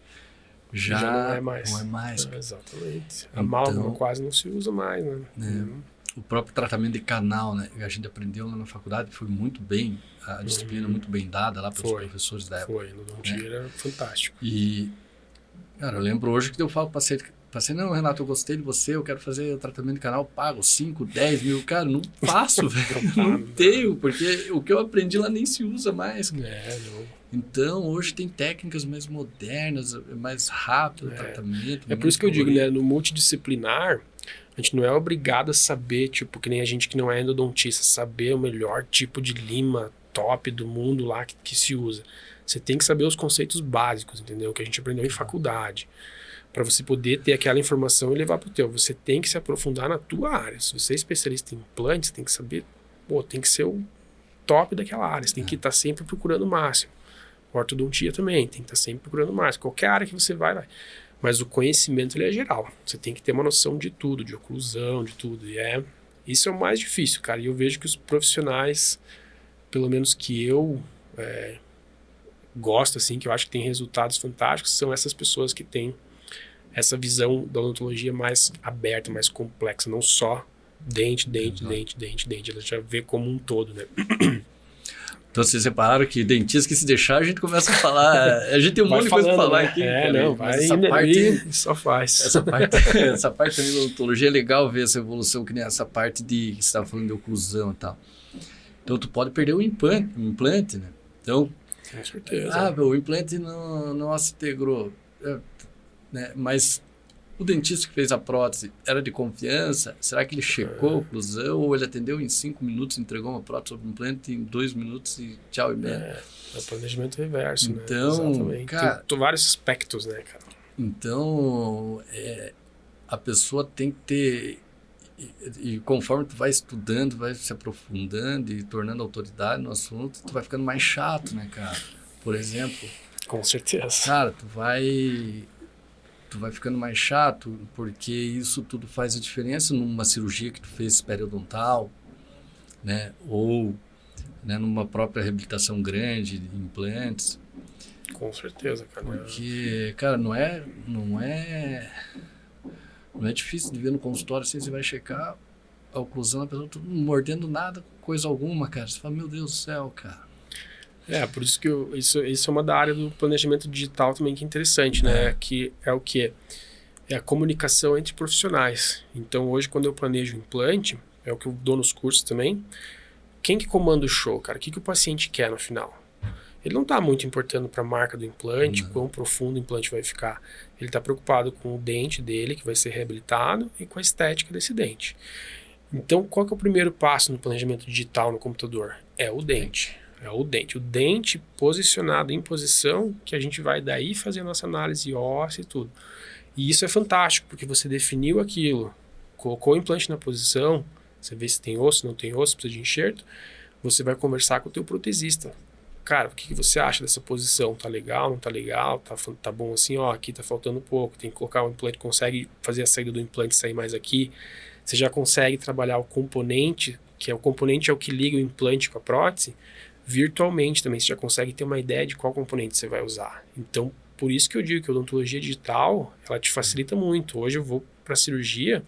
Já não é mais. Não é mais. Exatamente. A amálgama quase não se usa mais, né? O próprio tratamento de canal, né? A gente aprendeu lá na faculdade, foi muito bem, a disciplina muito bem dada lá pelos professores da época. Foi, no Odontia era fantástico. E, cara, eu lembro hoje que eu falo para você, não, Renato, eu gostei de você, eu quero fazer o tratamento de canal, pago 5, 10 mil. Cara, não faço, velho, não tenho, porque o que eu aprendi lá nem se usa mais. Não. Então, hoje tem técnicas mais modernas, mais rápido o tratamento. É por isso que eu digo, né, no multidisciplinar, a gente não é obrigado a saber, tipo, que nem a gente que não é endodontista, saber o melhor tipo de lima top do mundo lá que se usa. Você tem que saber os conceitos básicos, entendeu? Que a gente aprendeu em faculdade. Para você poder ter aquela informação e levar para o teu. Você tem que se aprofundar na tua área. Se você é especialista em implantes, tem que saber, tem que ser o top daquela área. Você tem que estar sempre procurando o máximo. Ortodontia também, tem que estar sempre procurando o máximo. Qualquer área que você vai. Mas o conhecimento, ele é geral. Você tem que ter uma noção de tudo, de oclusão, de tudo. E isso é o mais difícil, cara. E eu vejo que os profissionais, pelo menos que eu gosto, assim, que eu acho que tem resultados fantásticos, são essas pessoas que têm essa visão da odontologia mais aberta, mais complexa. Não só dente. Ela já vê como um todo, né? Então, vocês separaram que dentista que se deixar, a gente começa a falar. A gente tem um monte de coisa pra falar aqui. Vai essa parte só faz. Essa parte também da odontologia é legal ver essa evolução, que nem essa parte que você estava falando de oclusão e tal. Então, tu pode perder o implante, né? Então, Com certeza. Ah, o implante não se integrou. Né? Mas o dentista que fez a prótese era de confiança? Será que ele checou a oclusão ou ele atendeu em 5 minutos, entregou uma prótese sobre o implante em 2 minutos e tchau e bem? É o planejamento reverso, então, né? Exatamente. Cara, tem vários aspectos, né, cara? Então, a pessoa tem que ter... E conforme tu vai estudando, vai se aprofundando e tornando autoridade no assunto, tu vai ficando mais chato, né, cara? Por exemplo... Com certeza. Cara, tu vai ficando mais chato porque isso tudo faz a diferença numa cirurgia que tu fez periodontal, né? Ou, né, numa própria reabilitação grande de implantes. Com certeza, cara. Porque, cara, não é difícil de ver no consultório assim, você vai checar a oclusão da pessoa, não mordendo nada, coisa alguma, cara. Você fala, meu Deus do céu, cara. Por isso que isso é uma da área do planejamento digital também que é interessante, né? Que é o quê? É a comunicação entre profissionais. Então, hoje, quando eu planejo o implante, é o que eu dou nos cursos também, quem que comanda o show, cara? O que o paciente quer no final? Ele não está muito importando para a marca do implante, quão profundo o implante vai ficar. Ele está preocupado com o dente dele, que vai ser reabilitado, e com a estética desse dente. Então, qual que é o primeiro passo no planejamento digital no computador? É o dente. É o dente. O dente posicionado em posição, que a gente vai daí fazer a nossa análise óssea e tudo. E isso é fantástico, porque você definiu aquilo, colocou o implante na posição, você vê se tem osso, não tem osso, precisa de enxerto, você vai conversar com o teu protesista. Cara, o que você acha dessa posição? Tá legal, não tá legal? Tá bom assim? Ó, aqui tá faltando um pouco, tem que colocar o implante, consegue fazer a saída do implante sair mais aqui. Você já consegue trabalhar o componente, que é o componente é o que liga o implante com a prótese, virtualmente também. Você já consegue ter uma ideia de qual componente você vai usar. Então, por isso que eu digo que a odontologia digital, ela te facilita muito. Hoje eu vou para cirurgia.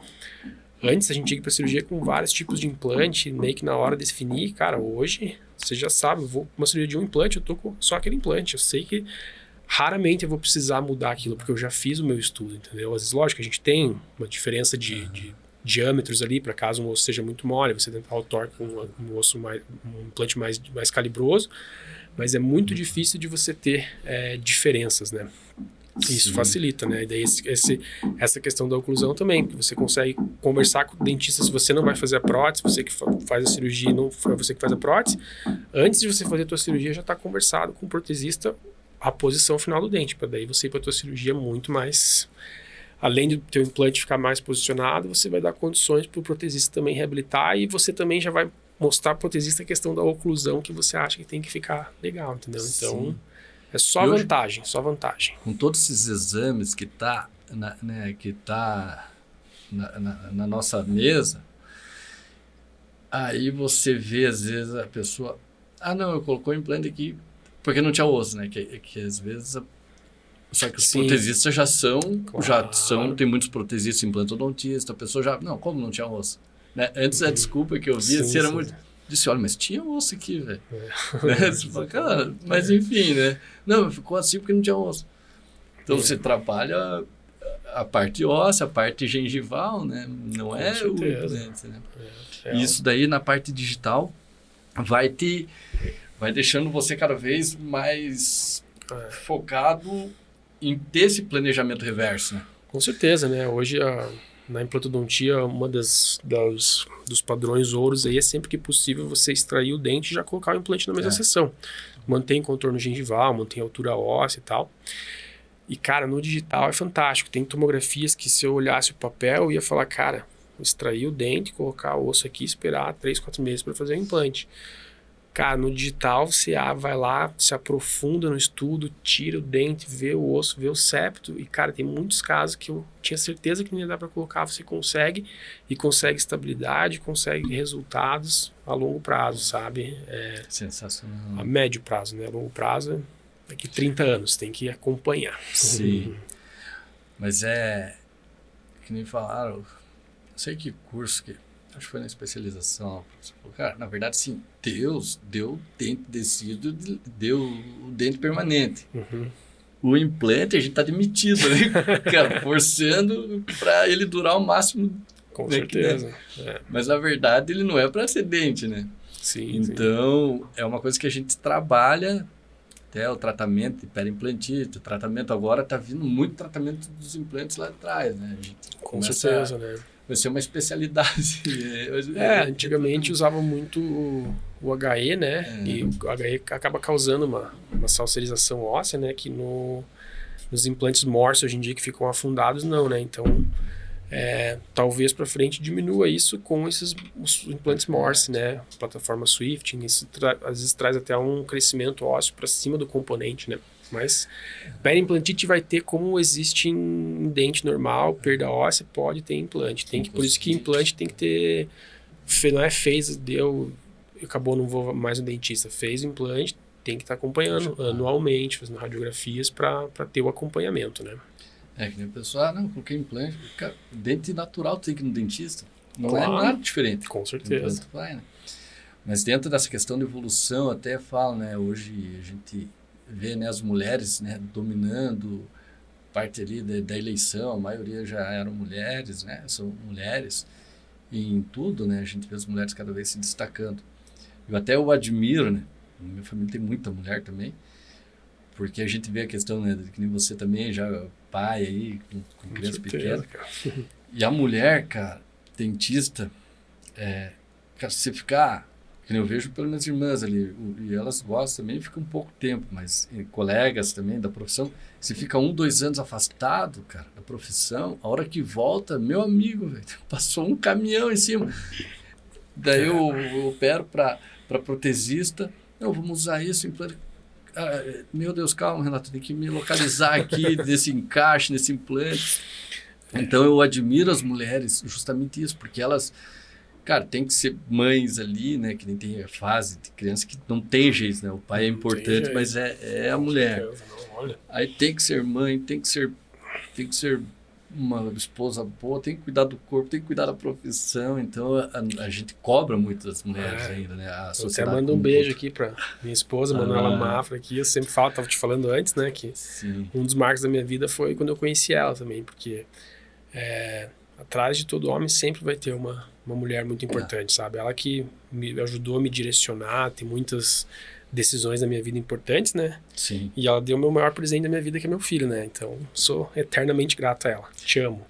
Antes a gente ia para cirurgia com vários tipos de implante, meio que na hora de definir. Cara, hoje você já sabe, eu vou para uma cirurgia de um implante, eu tô com só aquele implante. Eu sei que raramente eu vou precisar mudar aquilo, porque eu já fiz o meu estudo, entendeu? Às vezes, lógico, a gente tem uma diferença de diâmetros ali, para caso um osso seja muito mole, você tentar o torque com um osso um implante mais calibroso, mas é muito difícil de você ter diferenças, né? Isso facilita, né? E daí essa questão da oclusão também, porque você consegue conversar com o dentista se você não vai fazer a prótese, você que faz a cirurgia, não foi você que faz a prótese, antes de você fazer a tua cirurgia já está conversado com o protesista a posição final do dente, para daí você ir para a tua cirurgia muito mais... Além do teu implante ficar mais posicionado, você vai dar condições para o protesista também reabilitar e você também já vai mostrar para o protesista a questão da oclusão que você acha que tem que ficar legal, entendeu? Então, é só vantagem, só vantagem. Com todos esses exames que tá na nossa mesa, aí você vê às vezes a pessoa, não, eu colocou o implante aqui porque não tinha osso, né? Que às vezes... Só que os protesistas já são, tem muitos protesistas implantodontistas, a pessoa já, não, como não tinha osso? Né? Antes a desculpa que eu via era muito, disse, olha, mas tinha osso aqui, velho. Né? Você fala, cara, mas enfim, né? Não, ficou assim porque não tinha osso. Então você trabalha a parte óssea, a parte gengival, né? Não é o implante, né? Isso daí na parte digital vai deixando você cada vez mais focado em ter esse planejamento reverso, né? Com certeza, né? Hoje, na implantodontia, uma dos padrões ouros aí é sempre que possível você extrair o dente e já colocar o implante na mesma sessão. Mantém contorno gengival, mantém altura óssea e tal. E, cara, no digital é fantástico. Tem tomografias que se eu olhasse o papel, eu ia falar, cara, extrair o dente, colocar o osso aqui e esperar 3, 4 meses para fazer o implante. Cara, no digital você vai lá, se aprofunda no estudo, tira o dente, vê o osso, vê o septo. E, cara, tem muitos casos que eu tinha certeza que não ia dar para colocar, você consegue. E consegue estabilidade, consegue resultados a longo prazo, sabe? Sensacional. A médio prazo, né? A longo prazo, daqui 30 anos, tem que acompanhar. Sim. Mas que nem falaram, não sei que curso que... Acho que foi na especialização. Cara, na verdade, sim, Deus deu o dente descido, deu o dente permanente. O implante, a gente tá demitido, né? Cara, forçando para ele durar o máximo. Com certeza. Mas, na verdade, ele não é para ser dente, né? Sim. Então, é uma coisa que a gente trabalha até o tratamento de periimplantite, o tratamento agora está vindo muito tratamento dos implantes lá atrás, né? A gente Com certeza, né? Vai ser uma especialidade. Antigamente usava muito o HE, né? E o HE acaba causando uma salsarização óssea, né? Que nos implantes Morse hoje em dia que ficam afundados, não, né? Então, talvez para frente diminua isso com os implantes Morse, né? Plataforma Swift, isso às vezes traz até um crescimento ósseo para cima do componente, né? Mas periimplantite vai ter como existe em dente normal, perda óssea, pode ter implante. Por isso que implante tem que ter, não é acabou, não vou mais no dentista, fez o implante, tem que estar acompanhando anualmente, fazendo radiografias para ter o acompanhamento, né? Que nem o pessoal, não, coloquei implante, cara, dente natural tem que ir no dentista, não é Claro. nada diferente. Com certeza. Vai, né? Mas dentro dessa questão de evolução, até falo, né, hoje a gente vê, né, as mulheres, né, dominando parte ali da eleição, a maioria já eram mulheres, né, são mulheres, e em tudo, né, a gente vê as mulheres cada vez se destacando. Eu admiro, né, minha família tem muita mulher também, porque a gente vê a questão, né, que nem você também, já pai aí, com criança pequena, e a mulher, cara, dentista, cara, se você ficar... Que eu vejo pelas minhas irmãs ali, e elas gostam também, fica um pouco tempo, mas colegas também da profissão, você fica 1, 2 anos afastado, cara, da profissão, a hora que volta, meu amigo, véio, passou um caminhão em cima. Daí eu opero para protesista, não, vamos usar isso, implante. Meu Deus, calma, Renato, tem que me localizar aqui desse encaixe, nesse implante. Então eu admiro as mulheres, justamente isso, porque elas... Cara, tem que ser mães ali, né? Que nem tem a fase de criança que não tem jeito, né? O pai é importante, mas é a mulher. Aí tem que ser mãe, tem que ser uma esposa boa, tem que cuidar do corpo, tem que cuidar da profissão. Então a gente cobra muito das mulheres ainda, né? A sociedade. Eu até mando um beijo aqui pra minha esposa, Manuela Mafra, aqui. Eu sempre falo, tava te falando antes, né? Que um dos marcos da minha vida foi quando eu conheci ela também, porque atrás de todo homem sempre vai ter uma mulher muito importante, sabe? Ela que me ajudou a me direcionar, tem muitas decisões da minha vida importantes, né? Sim. E ela deu o meu maior presente da minha vida, que é meu filho, né? Então, sou eternamente grato a ela. Te amo.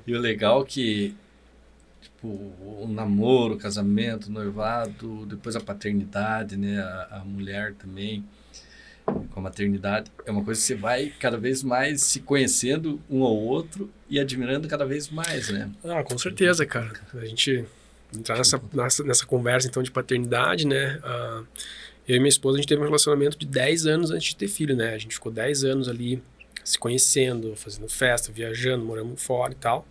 E o legal é que, tipo, o namoro, o casamento, o noivado, depois a paternidade, né? A mulher também, com a maternidade, é uma coisa que você vai cada vez mais se conhecendo um ao outro e admirando cada vez mais, né? Com certeza, cara. A gente entrar nessa conversa, então, de paternidade, né? Eu e minha esposa, a gente teve um relacionamento de 10 anos antes de ter filho, né? A gente ficou 10 anos ali se conhecendo, fazendo festa, viajando, morando fora e tal.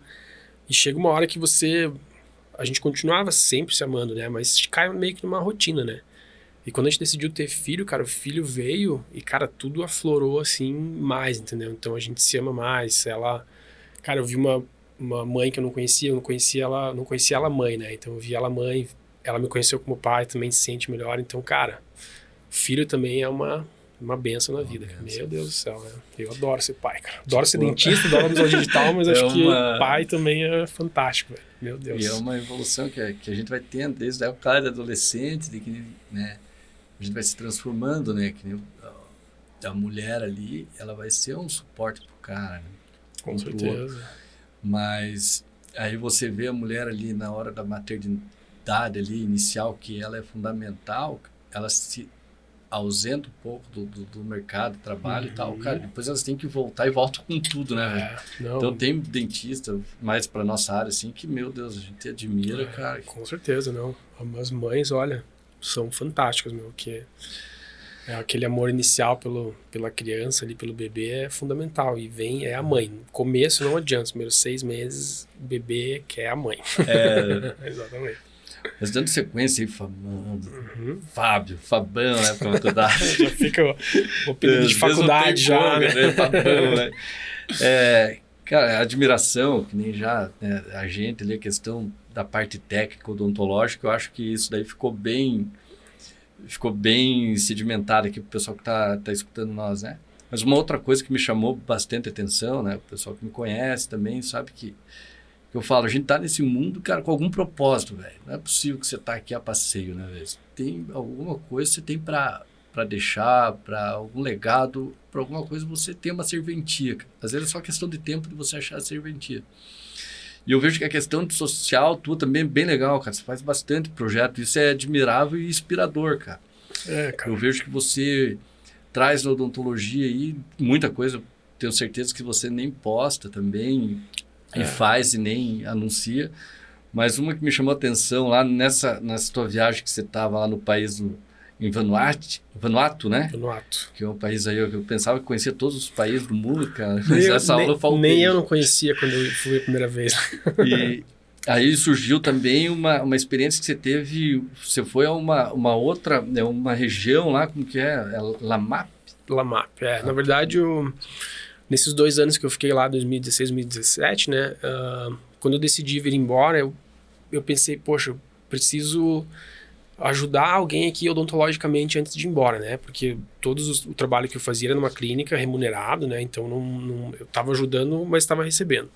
E chega uma hora que a gente continuava sempre se amando, né? Mas cai meio que numa rotina, né? E quando a gente decidiu ter filho, cara, o filho veio e, cara, tudo aflorou, assim, mais, entendeu? Então, a gente se ama mais. Cara, eu vi uma mãe que eu não conhecia ela mãe, né? Então, eu vi ela mãe, ela me conheceu como pai, também se sente melhor. Então, cara, filho também é uma benção na vida. Meu Deus do céu, né? Eu adoro ser pai, cara. Adoro ser dentista, adoro usar digital, mas acho que pai também é fantástico, velho. Meu Deus. E é uma evolução que a gente vai tendo desde a época de adolescente, de que, né? A gente vai se transformando, né? Que nem a mulher ali, ela vai ser um suporte pro cara, né? Com certeza. Mas aí você vê a mulher ali na hora da maternidade ali, inicial, que ela é fundamental, ela se ausenta um pouco do mercado de trabalho e tal, cara, depois elas têm que voltar e voltam com tudo, né? Então tem dentista, mais pra nossa área, assim, que, meu Deus, a gente admira, cara. Com certeza, não. As mães, olha, são fantásticas, meu, que aquele amor inicial pela criança ali, pelo bebê é fundamental, e é a mãe. No começo não adianta, os primeiros 6 meses o bebê quer a mãe. Exatamente. Mas dando sequência aí, Fabão, né, pra faculdade. Já fica o apelido de faculdade já, né? Fabão, né? Cara, a admiração, que nem já, né, a gente ali, a questão da parte técnica, odontológica, eu acho que isso daí ficou bem sedimentado aqui pro pessoal que tá escutando nós, né? Mas uma outra coisa que me chamou bastante atenção, né? O pessoal que me conhece também sabe que eu falo, a gente tá nesse mundo, cara, com algum propósito, velho. Não é possível que você tá aqui a passeio, né, velho? Tem alguma coisa que você tem pra para deixar, para algum legado, para alguma coisa, você tem uma serventia. Às vezes é só questão de tempo de você achar a serventia. E eu vejo que a questão de social tua também é bem legal, cara. Você faz bastante projeto, isso é admirável e inspirador, cara. Cara. Eu vejo que você traz na odontologia aí muita coisa, tenho certeza que você nem posta também, e faz e nem anuncia. Mas uma que me chamou a atenção lá nessa tua viagem que você estava lá no país, em Vanuatu, né? Vanuatu. Que é um país aí, eu pensava que conhecia todos os países do mundo, cara. Mas essa aula eu faltei. Nem eu não conhecia quando eu fui a primeira vez. E aí surgiu também uma experiência que você teve, você foi a uma outra, uma região lá, como que é? Lamap? Lamap, Na verdade, nesses 2 anos que eu fiquei lá, 2016, 2017, né? Quando eu decidi vir embora, eu pensei, poxa, eu preciso ajudar alguém aqui odontologicamente antes de ir embora, né? Porque o trabalho que eu fazia era numa clínica remunerado, né? Então eu estava ajudando, mas estava recebendo.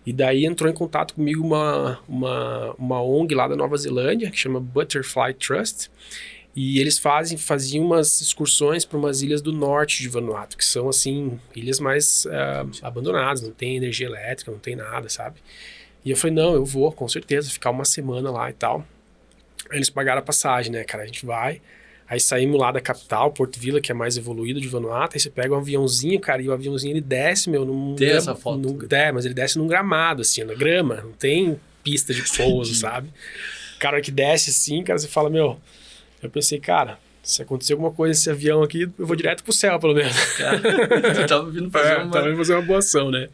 E daí entrou em contato comigo uma ONG lá da Nova Zelândia, que chama Butterfly Trust, e eles faziam umas excursões para umas ilhas do norte de Vanuatu, que são, assim, ilhas mais abandonadas, não tem energia elétrica, não tem nada, sabe? E eu falei, não, eu vou, com certeza, ficar uma semana lá e tal. Aí eles pagaram a passagem, né, cara? A gente vai, aí saímos lá da capital, Porto Vila, que é mais evoluído de Vanuatu, aí você pega um aviãozinho, cara, e o aviãozinho ele desce, num... Tem essa foto? Mas ele desce num gramado, assim, na grama, não tem pista de pouso, sabe? Cara que desce assim, cara, você fala, meu... Eu pensei, cara, se acontecer alguma coisa nesse avião aqui, eu vou direto pro céu, pelo menos. Você tava vindo fazer uma boa ação, né?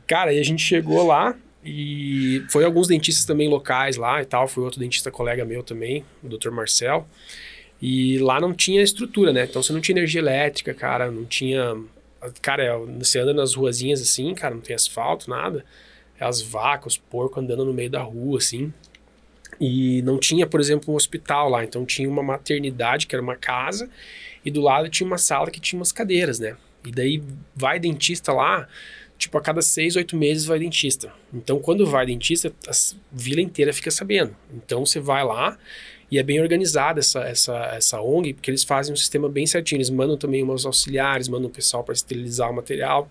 Cara, e a gente chegou lá, e foi alguns dentistas também locais lá e tal, foi outro dentista colega meu também, o Dr. Marcel, e lá não tinha estrutura, né? Então você não tinha energia elétrica, cara, não tinha... Cara, você anda nas ruazinhas assim, cara, não tem asfalto, nada. É as vacas, os porcos andando no meio da rua, assim. E não tinha, por exemplo, um hospital lá, então tinha uma maternidade, que era uma casa, e do lado tinha uma sala que tinha umas cadeiras, né? E daí vai dentista lá... Tipo, a cada 6, 8 meses vai dentista. Então, quando vai dentista, a vila inteira fica sabendo. Então, você vai lá e é bem organizada essa ONG, porque eles fazem um sistema bem certinho. Eles mandam também umas auxiliares, mandam o pessoal para esterilizar o material.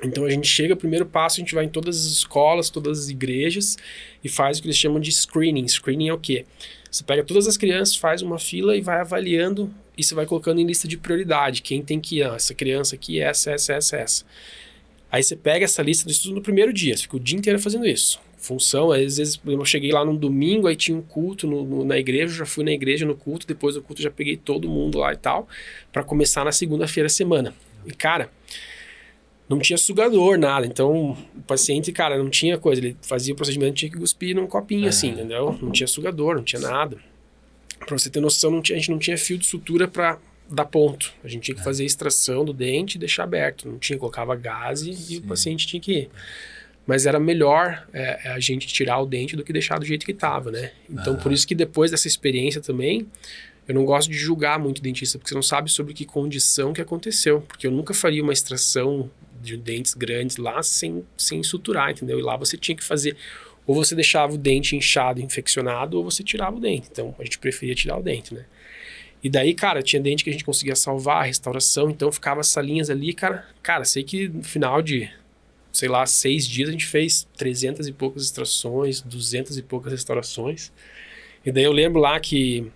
Então, a gente chega, primeiro passo, a gente vai em todas as escolas, todas as igrejas e faz o que eles chamam de screening. Screening é o quê? Você pega todas as crianças, faz uma fila e vai avaliando e você vai colocando em lista de prioridade. Quem tem que ir? Essa criança aqui, essa. Aí você pega essa lista disso tudo no primeiro dia, você fica o dia inteiro fazendo isso. Função, às vezes eu cheguei lá num domingo, aí tinha um culto na igreja, eu já fui na igreja no culto, depois do culto já peguei todo mundo lá e tal, para começar na segunda-feira a semana. E cara, não tinha sugador, nada, então o paciente, cara, não tinha coisa, ele fazia o procedimento, tinha que cuspir num copinho assim, entendeu? Não tinha sugador, não tinha nada. Pra você ter noção, a gente não tinha fio de sutura para dar ponto. A gente tinha que fazer a extração do dente e deixar aberto. Não tinha, colocava gás e o paciente tinha que ir. Mas era melhor a gente tirar o dente do que deixar do jeito que estava, né? Então, por isso que depois dessa experiência também, eu não gosto de julgar muito dentista, porque você não sabe sobre que condição que aconteceu. Porque eu nunca faria uma extração de dentes grandes lá sem suturar, entendeu? E lá você tinha que fazer... Ou você deixava o dente inchado, infeccionado, ou você tirava o dente. Então, a gente preferia tirar o dente, né? E daí, cara, tinha dente que a gente conseguia salvar, restauração, então ficava as salinhas ali, cara, sei que no final de, sei lá, 6 dias a gente fez 300 e poucas extrações, 200 e poucas restaurações. E daí eu lembro lá que,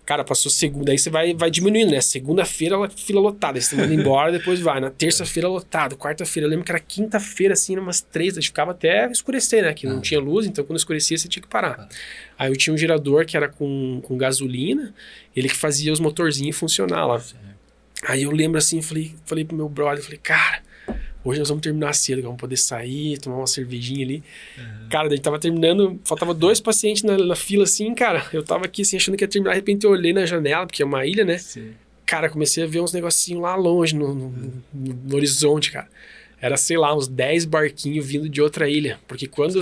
cara, passou segunda, aí você vai diminuindo, né? Segunda-feira, fila lotada, aí você manda embora, depois vai. Na terça-feira, lotado. Quarta-feira, eu lembro que era quinta-feira, assim, umas 3, a gente ficava até escurecer, né? Que não tinha luz, então quando escurecia, você tinha que parar. Aí eu tinha um gerador que era com gasolina, ele que fazia os motorzinhos funcionar lá. Aí eu lembro assim, falei pro meu brother, falei, cara, hoje nós vamos terminar cedo, vamos poder sair, tomar uma cervejinha ali. Cara, daí tava terminando, faltava 2 pacientes na fila assim, cara, eu tava aqui assim, achando que ia terminar, de repente eu olhei na janela, porque é uma ilha, né? Sim. Cara, comecei a ver uns negocinhos lá longe, no horizonte, cara. Era, sei lá, uns 10 barquinhos vindo de outra ilha. Porque quando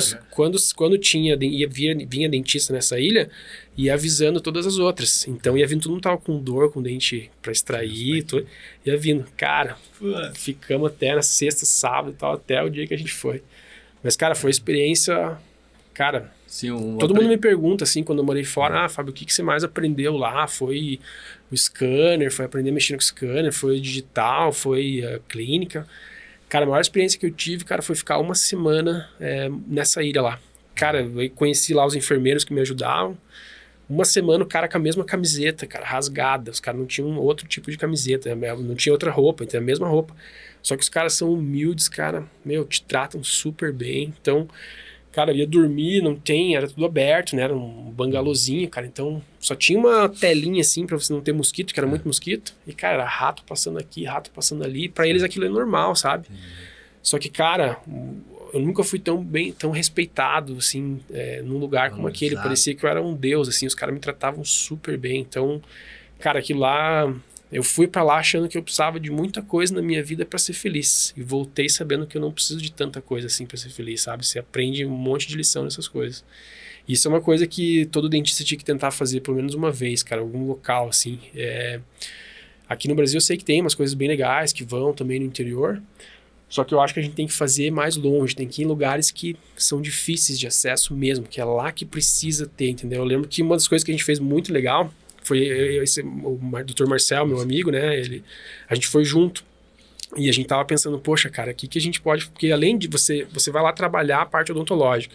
vinha dentista nessa ilha, ia avisando todas as outras. Então ia vindo, todo mundo tava com dor, com dente pra extrair, ia vindo. Cara, ficamos até na sexta, sábado e tal, até o dia que a gente foi. Mas, cara, foi uma experiência, cara, Sim, Todo mundo me pergunta, assim, quando eu morei fora, Fábio, o que você mais aprendeu lá? Foi o scanner, foi aprender a mexer no scanner, foi digital, foi a clínica. Cara, a maior experiência que eu tive, cara, foi ficar uma semana nessa ilha lá. Cara, eu conheci lá os enfermeiros que me ajudavam. Uma semana o cara com a mesma camiseta, cara, rasgada. Os caras não tinham outro tipo de camiseta, não tinha outra roupa, então é a mesma roupa. Só que os caras são humildes, cara, te tratam super bem. Então, cara, eu ia dormir, era tudo aberto, né? Era um bangalôzinho, cara. Então, só tinha uma telinha assim pra você não ter mosquito, que era muito mosquito. E, cara, era rato passando aqui, rato passando ali. Pra eles aquilo é normal, sabe? Só que, cara, eu nunca fui tão respeitado, assim, num lugar como aquele. Parecia que eu era um deus, assim. Os caras me tratavam super bem. Então, cara, aquilo lá... Eu fui pra lá achando que eu precisava de muita coisa na minha vida pra ser feliz. E voltei sabendo que eu não preciso de tanta coisa assim pra ser feliz, sabe? Você aprende um monte de lição nessas coisas. Isso é uma coisa que todo dentista tinha que tentar fazer pelo menos uma vez, cara. Algum local, assim. Aqui no Brasil eu sei que tem umas coisas bem legais que vão também no interior. Só que eu acho que a gente tem que fazer mais longe. Tem que ir em lugares que são difíceis de acesso mesmo. Que é lá que precisa ter, entendeu? Eu lembro que uma das coisas que a gente fez muito legal... Foi o Dr. Marcel, meu amigo, né? A gente foi junto. E a gente tava pensando, poxa, cara, o que a gente pode... Porque além de você vai lá trabalhar a parte odontológica,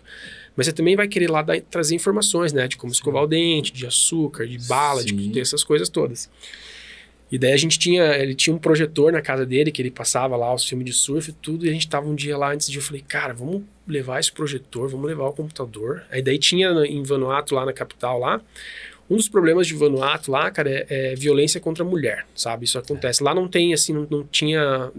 mas você também vai querer lá trazer informações, né? De como escovar o dente, de açúcar, de bala, de ter essas coisas todas. E daí ele tinha um projetor na casa dele, que ele passava lá os filmes de surf e tudo, e a gente tava um dia lá, antes de eu falei, cara, vamos levar esse projetor, vamos levar o computador. Aí daí tinha em Vanuatu, lá na capital, lá, um dos problemas de Vanuatu lá, cara, é violência contra a mulher, sabe? Isso acontece. Lá não tem, assim, não tinha...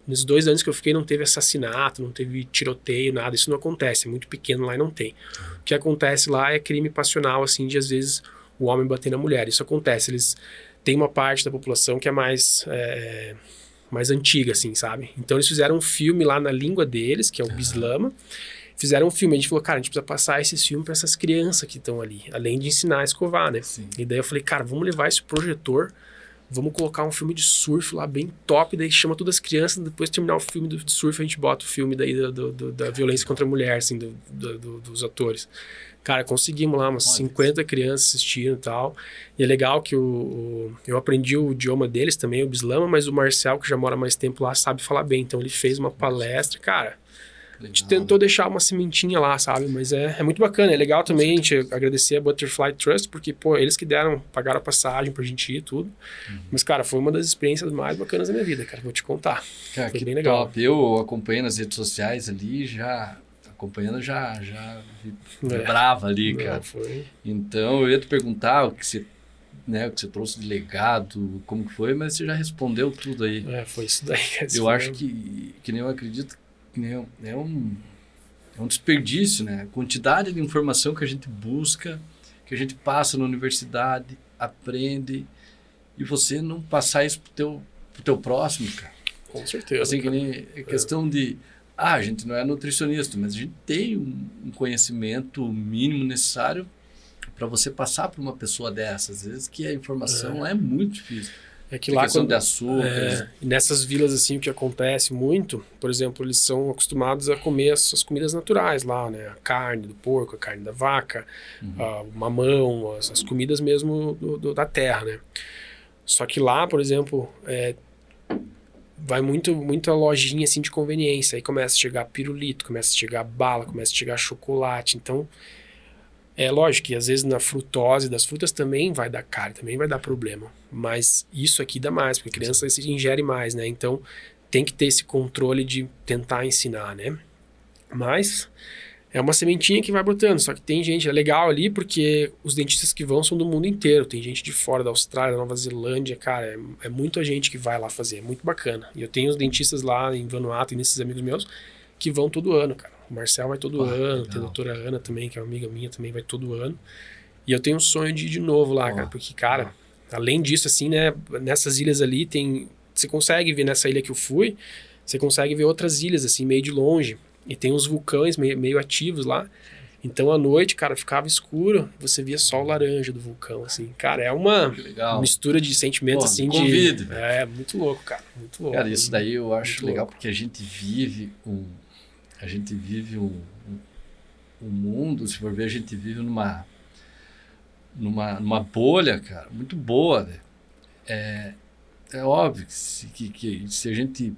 Nos 2 anos que eu fiquei, não teve assassinato, não teve tiroteio, nada. Isso não acontece, é muito pequeno lá e não tem. O que acontece lá é crime passional, assim, de às vezes o homem bater na mulher. Isso acontece. Eles têm uma parte da população que é mais antiga, assim, sabe? Então eles fizeram um filme lá na língua deles, que é o Bislama. Fizeram um filme, a gente falou, cara, a gente precisa passar esse filme para essas crianças que estão ali, além de ensinar a escovar, né? Sim. E daí eu falei, cara, vamos levar esse projetor, vamos colocar um filme de surf lá bem top, daí chama todas as crianças, depois de terminar o filme de surf, a gente bota o filme daí da violência contra a mulher, assim, dos atores. Cara, conseguimos lá, umas 50 crianças assistindo e tal. E é legal que eu aprendi o idioma deles também, o Bislama, mas o Marcel, que já mora mais tempo lá, sabe falar bem. Então ele fez uma palestra, cara... A gente tentou deixar uma sementinha lá, sabe? Mas é muito bacana. É legal também a gente agradecer a Butterfly Trust, porque, pô, eles que pagaram a passagem pra gente ir e tudo. Mas, cara, foi uma das experiências mais bacanas da minha vida, cara. Vou te contar. Cara, foi que bem legal. top. Eu acompanhei nas redes sociais ali, já vibrava ali, cara. Foi. Então, eu ia te perguntar o que você trouxe de legado, como que foi, mas você já respondeu tudo aí. Foi isso daí. Eu acho que nem eu acredito, é um desperdício, né? A quantidade de informação que a gente busca, que a gente passa na universidade, aprende, e você não passar isso pro teu próximo, cara. Com certeza. Assim, que nem a questão de... a gente não é nutricionista, mas a gente tem um conhecimento mínimo necessário para você passar para uma pessoa dessas. Às vezes que a informação é muito difícil. É que lá questão de açúcar. Nessas vilas, assim, o que acontece muito, por exemplo, eles são acostumados a comer as comidas naturais lá, né? A carne do porco, a carne da vaca, o mamão, as comidas mesmo da terra, né? Só que lá, por exemplo, vai muita lojinha, assim, de conveniência. Aí começa a chegar pirulito, começa a chegar bala, começa a chegar chocolate. Então, é lógico que às vezes na frutose das frutas também vai dar cárie, também vai dar problema. Mas isso aqui dá mais, porque a criança se ingere mais, né? Então tem que ter esse controle de tentar ensinar, né? Mas é uma sementinha que vai brotando. Só que tem gente, é legal ali porque os dentistas que vão são do mundo inteiro. Tem gente de fora, da Austrália, da Nova Zelândia, cara, é muita gente que vai lá fazer, é muito bacana. E eu tenho os dentistas lá em Vanuatu e nesses amigos meus que vão todo ano, cara. O Marcel vai todo ano, tem a doutora Ana também, que é uma amiga minha, também vai todo ano. E eu tenho um sonho de ir de novo lá, cara, porque, cara, além disso, assim, né, nessas ilhas ali você consegue ver nessa ilha que eu fui, você consegue ver outras ilhas, assim, meio de longe. E tem uns vulcões meio ativos lá. Então, à noite, cara, ficava escuro, você via só o laranja do vulcão, assim. Cara, é uma mistura de sentimentos, assim, convide, muito louco, cara, muito louco. Cara, isso daí eu acho legal, louco. porque a gente vive o mundo, se for ver, a gente vive numa bolha, cara, muito boa, né? É óbvio que se a gente...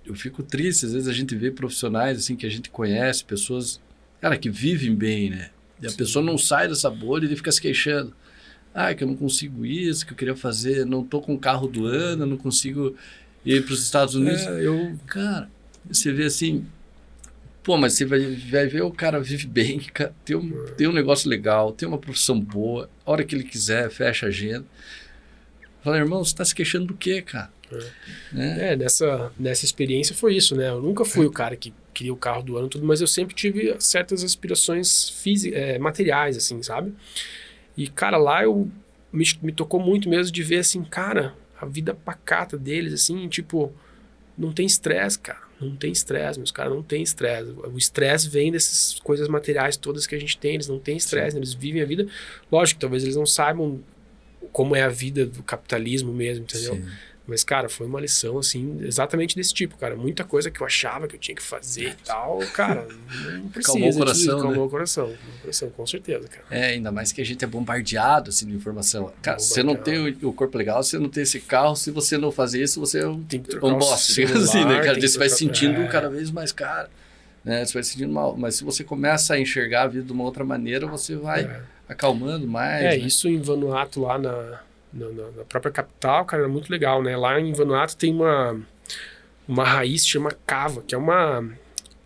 Eu fico triste, às vezes a gente vê profissionais assim que a gente conhece, pessoas, cara, que vivem bem, né? E a pessoa não sai dessa bolha e ele fica se queixando. Que eu não consigo isso, que eu queria fazer, não tô com o carro do ano, não consigo ir para os Estados Unidos. Cara, você vê assim, pô, mas você vai ver o cara vive bem, tem um negócio legal, tem uma profissão boa, a hora que ele quiser, fecha a agenda. Fala, irmão, você tá se queixando do quê, cara? Nessa experiência foi isso, né? Eu nunca fui o cara que queria o carro do ano e tudo, mas eu sempre tive certas aspirações materiais, assim, sabe? E, cara, lá me tocou muito mesmo de ver, assim, cara, a vida pacata deles, assim, tipo, não tem estresse, cara. Não tem estresse, meus caras não tem estresse. O estresse vem dessas coisas materiais todas que a gente tem, eles não têm estresse, né? Eles vivem a vida. Lógico, talvez eles não saibam como é a vida do capitalismo mesmo, entendeu? Sim. Mas, cara, foi uma lição, assim, exatamente desse tipo, cara. Muita coisa que eu achava que eu tinha que fazer e tal, cara, não precisa. Calmou o coração, Calmou o coração, com certeza, cara. Ainda mais que a gente é bombardeado, assim, de informação. Cara, você não tem o corpo legal, você não tem esse carro, se você não fazer isso, você é um bosta, celular, assim, né, cara? Você vai sentindo cada vez mais caro, né? Você vai sentindo mal. Mas se você começa a enxergar a vida de uma outra maneira, você vai acalmando mais. Né? Isso em Vanuatu, lá na própria capital, cara, é muito legal, né? Lá em Vanuatu tem uma raiz que chama cava, que é uma...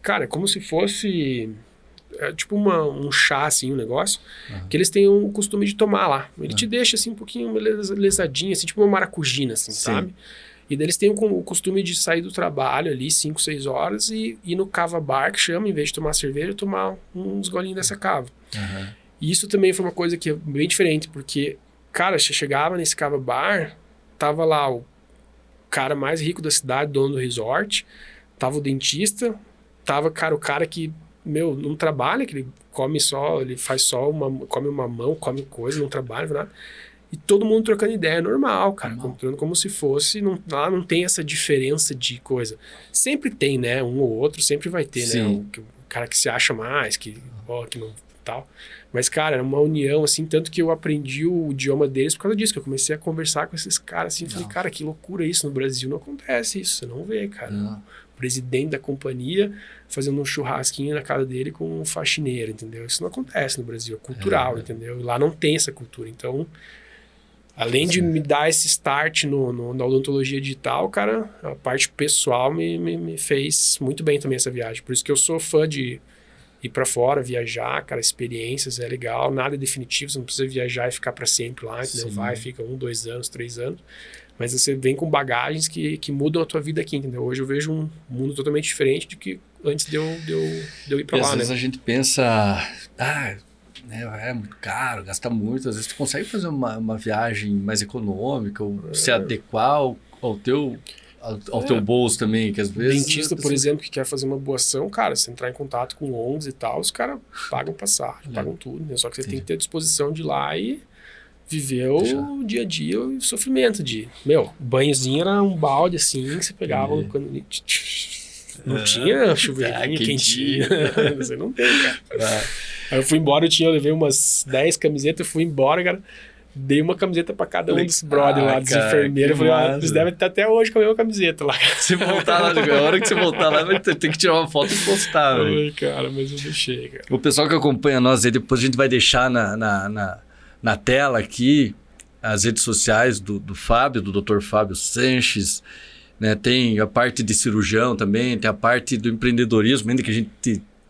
Cara, é como se fosse... tipo um chá, assim, um negócio, que eles têm o costume de tomar lá. Ele te deixa, assim, um pouquinho lesadinho, assim, tipo uma maracujina, assim, sabe? E daí eles têm o costume de sair do trabalho ali, 5, 6 horas, e ir no cava bar, que chama, em vez de tomar cerveja, tomar uns golinhos dessa cava. E isso também foi uma coisa que é bem diferente, porque... Cara, você chegava nesse cava bar, tava lá o cara mais rico da cidade, dono do resort, tava o dentista, tava, cara, o cara que, não trabalha, que ele come só, ele faz só come uma mão, come coisa, não trabalha, nada. E todo mundo trocando ideia, normal, cara, comprando como se fosse, lá não tem essa diferença de coisa. Sempre tem, né, um ou outro, sempre vai ter, né, o cara que se acha mais, que não, tal. Mas, cara, era uma união, assim, tanto que eu aprendi o idioma deles por causa disso, que eu comecei a conversar com esses caras, assim, falei, cara, que loucura isso, no Brasil não acontece isso, você não vê, cara. O presidente da companhia fazendo um churrasquinho na casa dele com um faxineiro, entendeu? Isso não acontece no Brasil, é cultural, entendeu? E lá não tem essa cultura, então, além de me dar esse start na odontologia digital, cara, a parte pessoal me fez muito bem também essa viagem, por isso que eu sou fã de ir pra fora, viajar, cara, experiências, é legal, nada é definitivo, você não precisa viajar e ficar pra sempre lá, entendeu? Vai, fica 1, 2 anos, 3 anos, mas você vem com bagagens que mudam a tua vida aqui, entendeu? Hoje eu vejo um mundo totalmente diferente do que antes de eu ir pra lá, às vezes a gente pensa, é muito caro, gasta muito, às vezes tu consegue fazer uma viagem mais econômica, ou se adequar ao teu bolso também, que às vezes... Dentista, por exemplo, que quer fazer uma boa ação, cara, se entrar em contato com ONGs e tal, os caras pagam passagem, pagam tudo, né? Só que você tem que ter a disposição de ir lá e viver o dia a dia, o sofrimento de... o banhozinho era um balde, assim, que você pegava quando... Não tinha chuveirinho quentinho. Você não tem, cara. Aí eu fui embora, eu levei umas 10 camisetas, eu fui embora, cara... Dei uma camiseta pra cada um dos brother lá, dos enfermeiros. Eu falei, eles devem estar até hoje com a mesma camiseta lá. Se voltar lá, a hora que você voltar lá, vai ter que tirar uma foto e postar, velho. Cara, mas eu deixei, cara. O pessoal que acompanha nós aí, depois a gente vai deixar na tela aqui as redes sociais do Fábio, do Dr. Fábio Sanches, né? Tem a parte de cirurgião também, tem a parte do empreendedorismo, ainda que a gente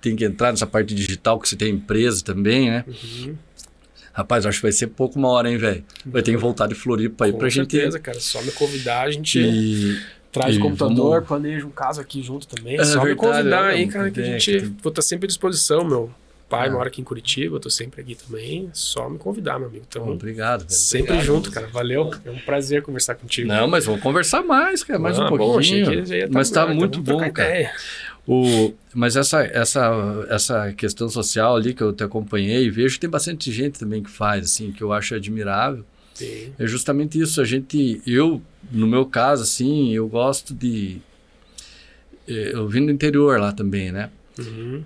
tem que entrar nessa parte digital, que você tem empresa também, né? Rapaz, acho que vai ser pouco uma hora, hein, velho? Vai ter que voltar de Floripa aí pra gente... Com certeza, cara. Só me convidar, a gente traz o computador, planeja um caso aqui junto também. Só me convidar aí, cara, que a gente... Vou estar sempre à disposição, meu pai mora aqui em Curitiba, eu tô sempre aqui também. Só me convidar, meu amigo. Então, obrigado, velho. Sempre junto, cara. Valeu. É um prazer conversar contigo. Não, mas vamos conversar mais, cara. Mais um pouquinho. Achei que já ia mas tá muito bom, cara. Mas essa questão social ali que eu te acompanhei, vejo que tem bastante gente também que faz, assim, que eu acho admirável. Sim. É justamente isso. Eu, no meu caso, assim, eu gosto de... Eu vim do interior lá também, né?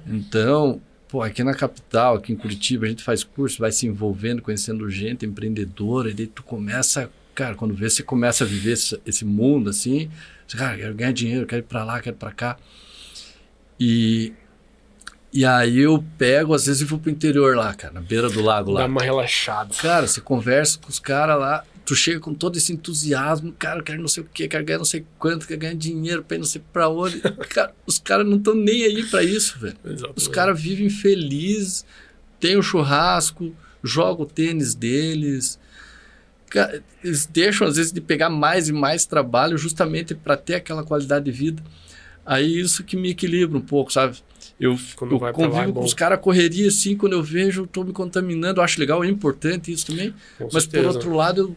Então, pô, aqui na capital, aqui em Curitiba, a gente faz curso, vai se envolvendo, conhecendo gente empreendedora, e daí tu começa, cara, quando vê, você começa a viver esse mundo, assim, você, cara, quero ganhar dinheiro, quero ir pra lá, quero ir pra cá. E aí eu pego, às vezes, e vou pro interior lá, cara, na beira do lago lá. Dá uma relaxada. Cara, você conversa com os caras lá, tu chega com todo esse entusiasmo, cara, eu quero não sei o quê, quero ganhar não sei quanto, quero ganhar dinheiro pra ir não sei pra onde. Cara, os caras não estão nem aí pra isso, velho. Exatamente. Os caras vivem felizes, tem o churrasco, jogam o tênis deles. Cara, eles deixam, às vezes, de pegar mais e mais trabalho justamente para ter aquela qualidade de vida. Aí isso que me equilibra um pouco, sabe? Eu convivo com os caras, correria assim, quando eu vejo, eu tô me contaminando, eu acho legal, é importante isso também. Com mas certeza. por outro lado,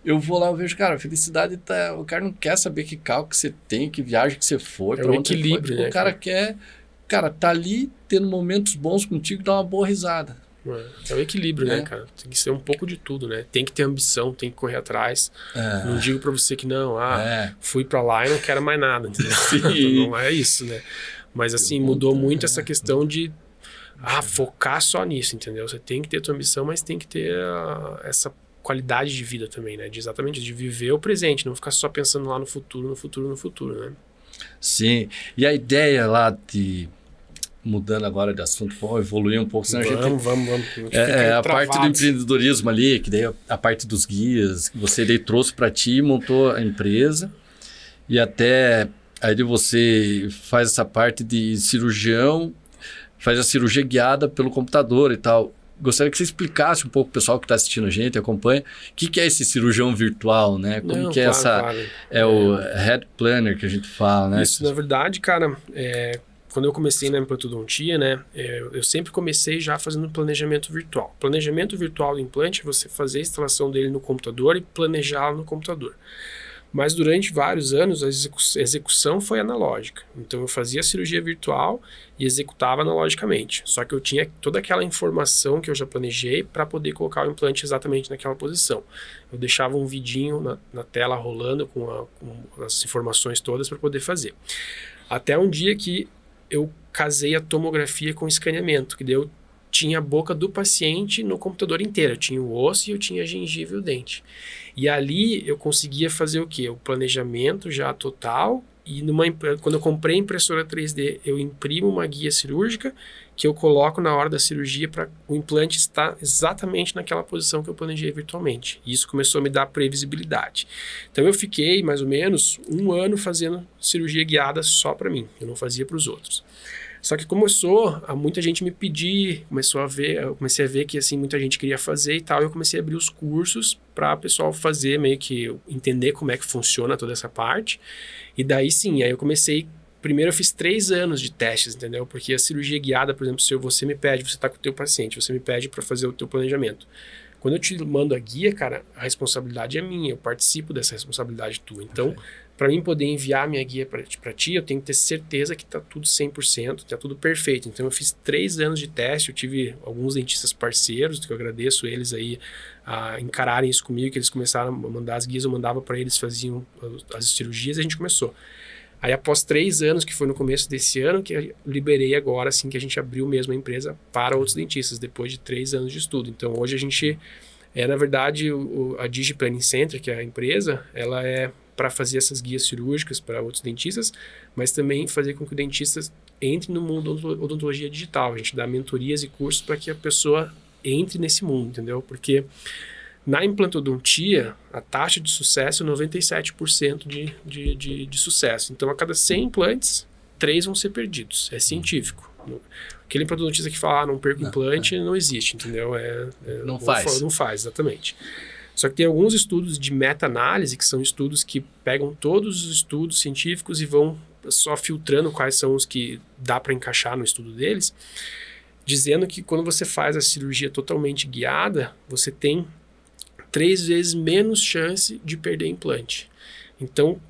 eu vou lá, eu vejo, cara, a felicidade tá... O cara não quer saber que carro que você tem, que viagem que você foi, pra onde equilíbrio, você foi. Né, o cara quer, cara, tá ali tendo momentos bons contigo e dar uma boa risada. É o equilíbrio, né, cara? Tem que ser um pouco de tudo, né? Tem que ter ambição, tem que correr atrás. Não digo pra você que não, fui pra lá e não quero mais nada, entendeu? Então, não é isso, né? Mas assim, mudou muito essa questão de focar só nisso, entendeu? Você tem que ter a tua ambição, mas tem que ter essa qualidade de vida também, né? Exatamente, de viver o presente, não ficar só pensando lá no futuro, né? Sim, e a ideia lá de... Mudando agora de assunto, evoluir um pouco, senão Vamos. A parte do empreendedorismo ali, que daí a parte dos guias, que você daí trouxe para ti, montou a empresa, e até aí você faz essa parte de cirurgião, faz a cirurgia guiada pelo computador e tal. Gostaria que você explicasse um pouco o pessoal que está assistindo a gente, acompanha, o que é esse cirurgião virtual, né? Como que é claro. É o Head Planner que a gente fala, né? Isso, na verdade, cara, quando eu comecei na implantodontia, né, eu sempre comecei já fazendo planejamento virtual. Planejamento virtual do implante é você fazer a instalação dele no computador e planejá-lo no computador. Mas durante vários anos a execução foi analógica. Então eu fazia a cirurgia virtual e executava analogicamente. Só que eu tinha toda aquela informação que eu já planejei para poder colocar o implante exatamente naquela posição. Eu deixava um vidinho na tela rolando com as informações todas para poder fazer. Até um dia que eu casei a tomografia com escaneamento, que daí eu tinha a boca do paciente no computador inteiro. Eu tinha o osso e eu tinha a gengiva e o dente. E ali eu conseguia fazer o quê? O planejamento já total. E quando eu comprei a impressora 3D, eu imprimo uma guia cirúrgica que eu coloco na hora da cirurgia para o implante estar exatamente naquela posição que eu planejei virtualmente. E isso começou a me dar previsibilidade. Então eu fiquei mais ou menos 1 ano fazendo cirurgia guiada só para mim. Eu não fazia para os outros. Só que começou a muita gente me pedir, eu comecei a ver que assim muita gente queria fazer e tal, e eu comecei a abrir os cursos para o pessoal fazer, meio que entender como é que funciona toda essa parte. E daí sim, aí eu comecei, primeiro eu fiz 3 anos de testes, entendeu? Porque a cirurgia guiada, por exemplo, se você me pede, você está com o teu paciente, você me pede para fazer o teu planejamento. Quando eu te mando a guia, cara, a responsabilidade é minha, eu participo dessa responsabilidade tua. Então, para mim poder enviar minha guia para ti, eu tenho que ter certeza que está tudo 100%, está tudo perfeito. Então, eu fiz 3 anos de teste, eu tive alguns dentistas parceiros, que eu agradeço eles aí a encararem isso comigo, que eles começaram a mandar as guias, eu mandava para eles, faziam as cirurgias e a gente começou. Aí, após 3 anos, que foi no começo desse ano, que eu liberei agora, assim, que a gente abriu mesmo a empresa para outros dentistas, depois de 3 anos de estudo. Então, hoje a gente, na verdade, a DigiPlanning Center, que é a empresa, ela é para fazer essas guias cirúrgicas para outros dentistas, mas também fazer com que o dentista entre no mundo da odontologia digital. A gente dá mentorias e cursos para que a pessoa entre nesse mundo, entendeu? Porque na implantodontia, a taxa de sucesso é 97% de sucesso. Então, a cada 100 implantes, 3 vão ser perdidos. É científico. Aquele implantodontista que fala, não perco implante, não existe, entendeu? Não faz. Não faz, exatamente. Só que tem alguns estudos de meta-análise, que são estudos que pegam todos os estudos científicos e vão só filtrando quais são os que dá para encaixar no estudo deles, dizendo que quando você faz a cirurgia totalmente guiada, você tem 3 vezes menos chance de perder implante. Então,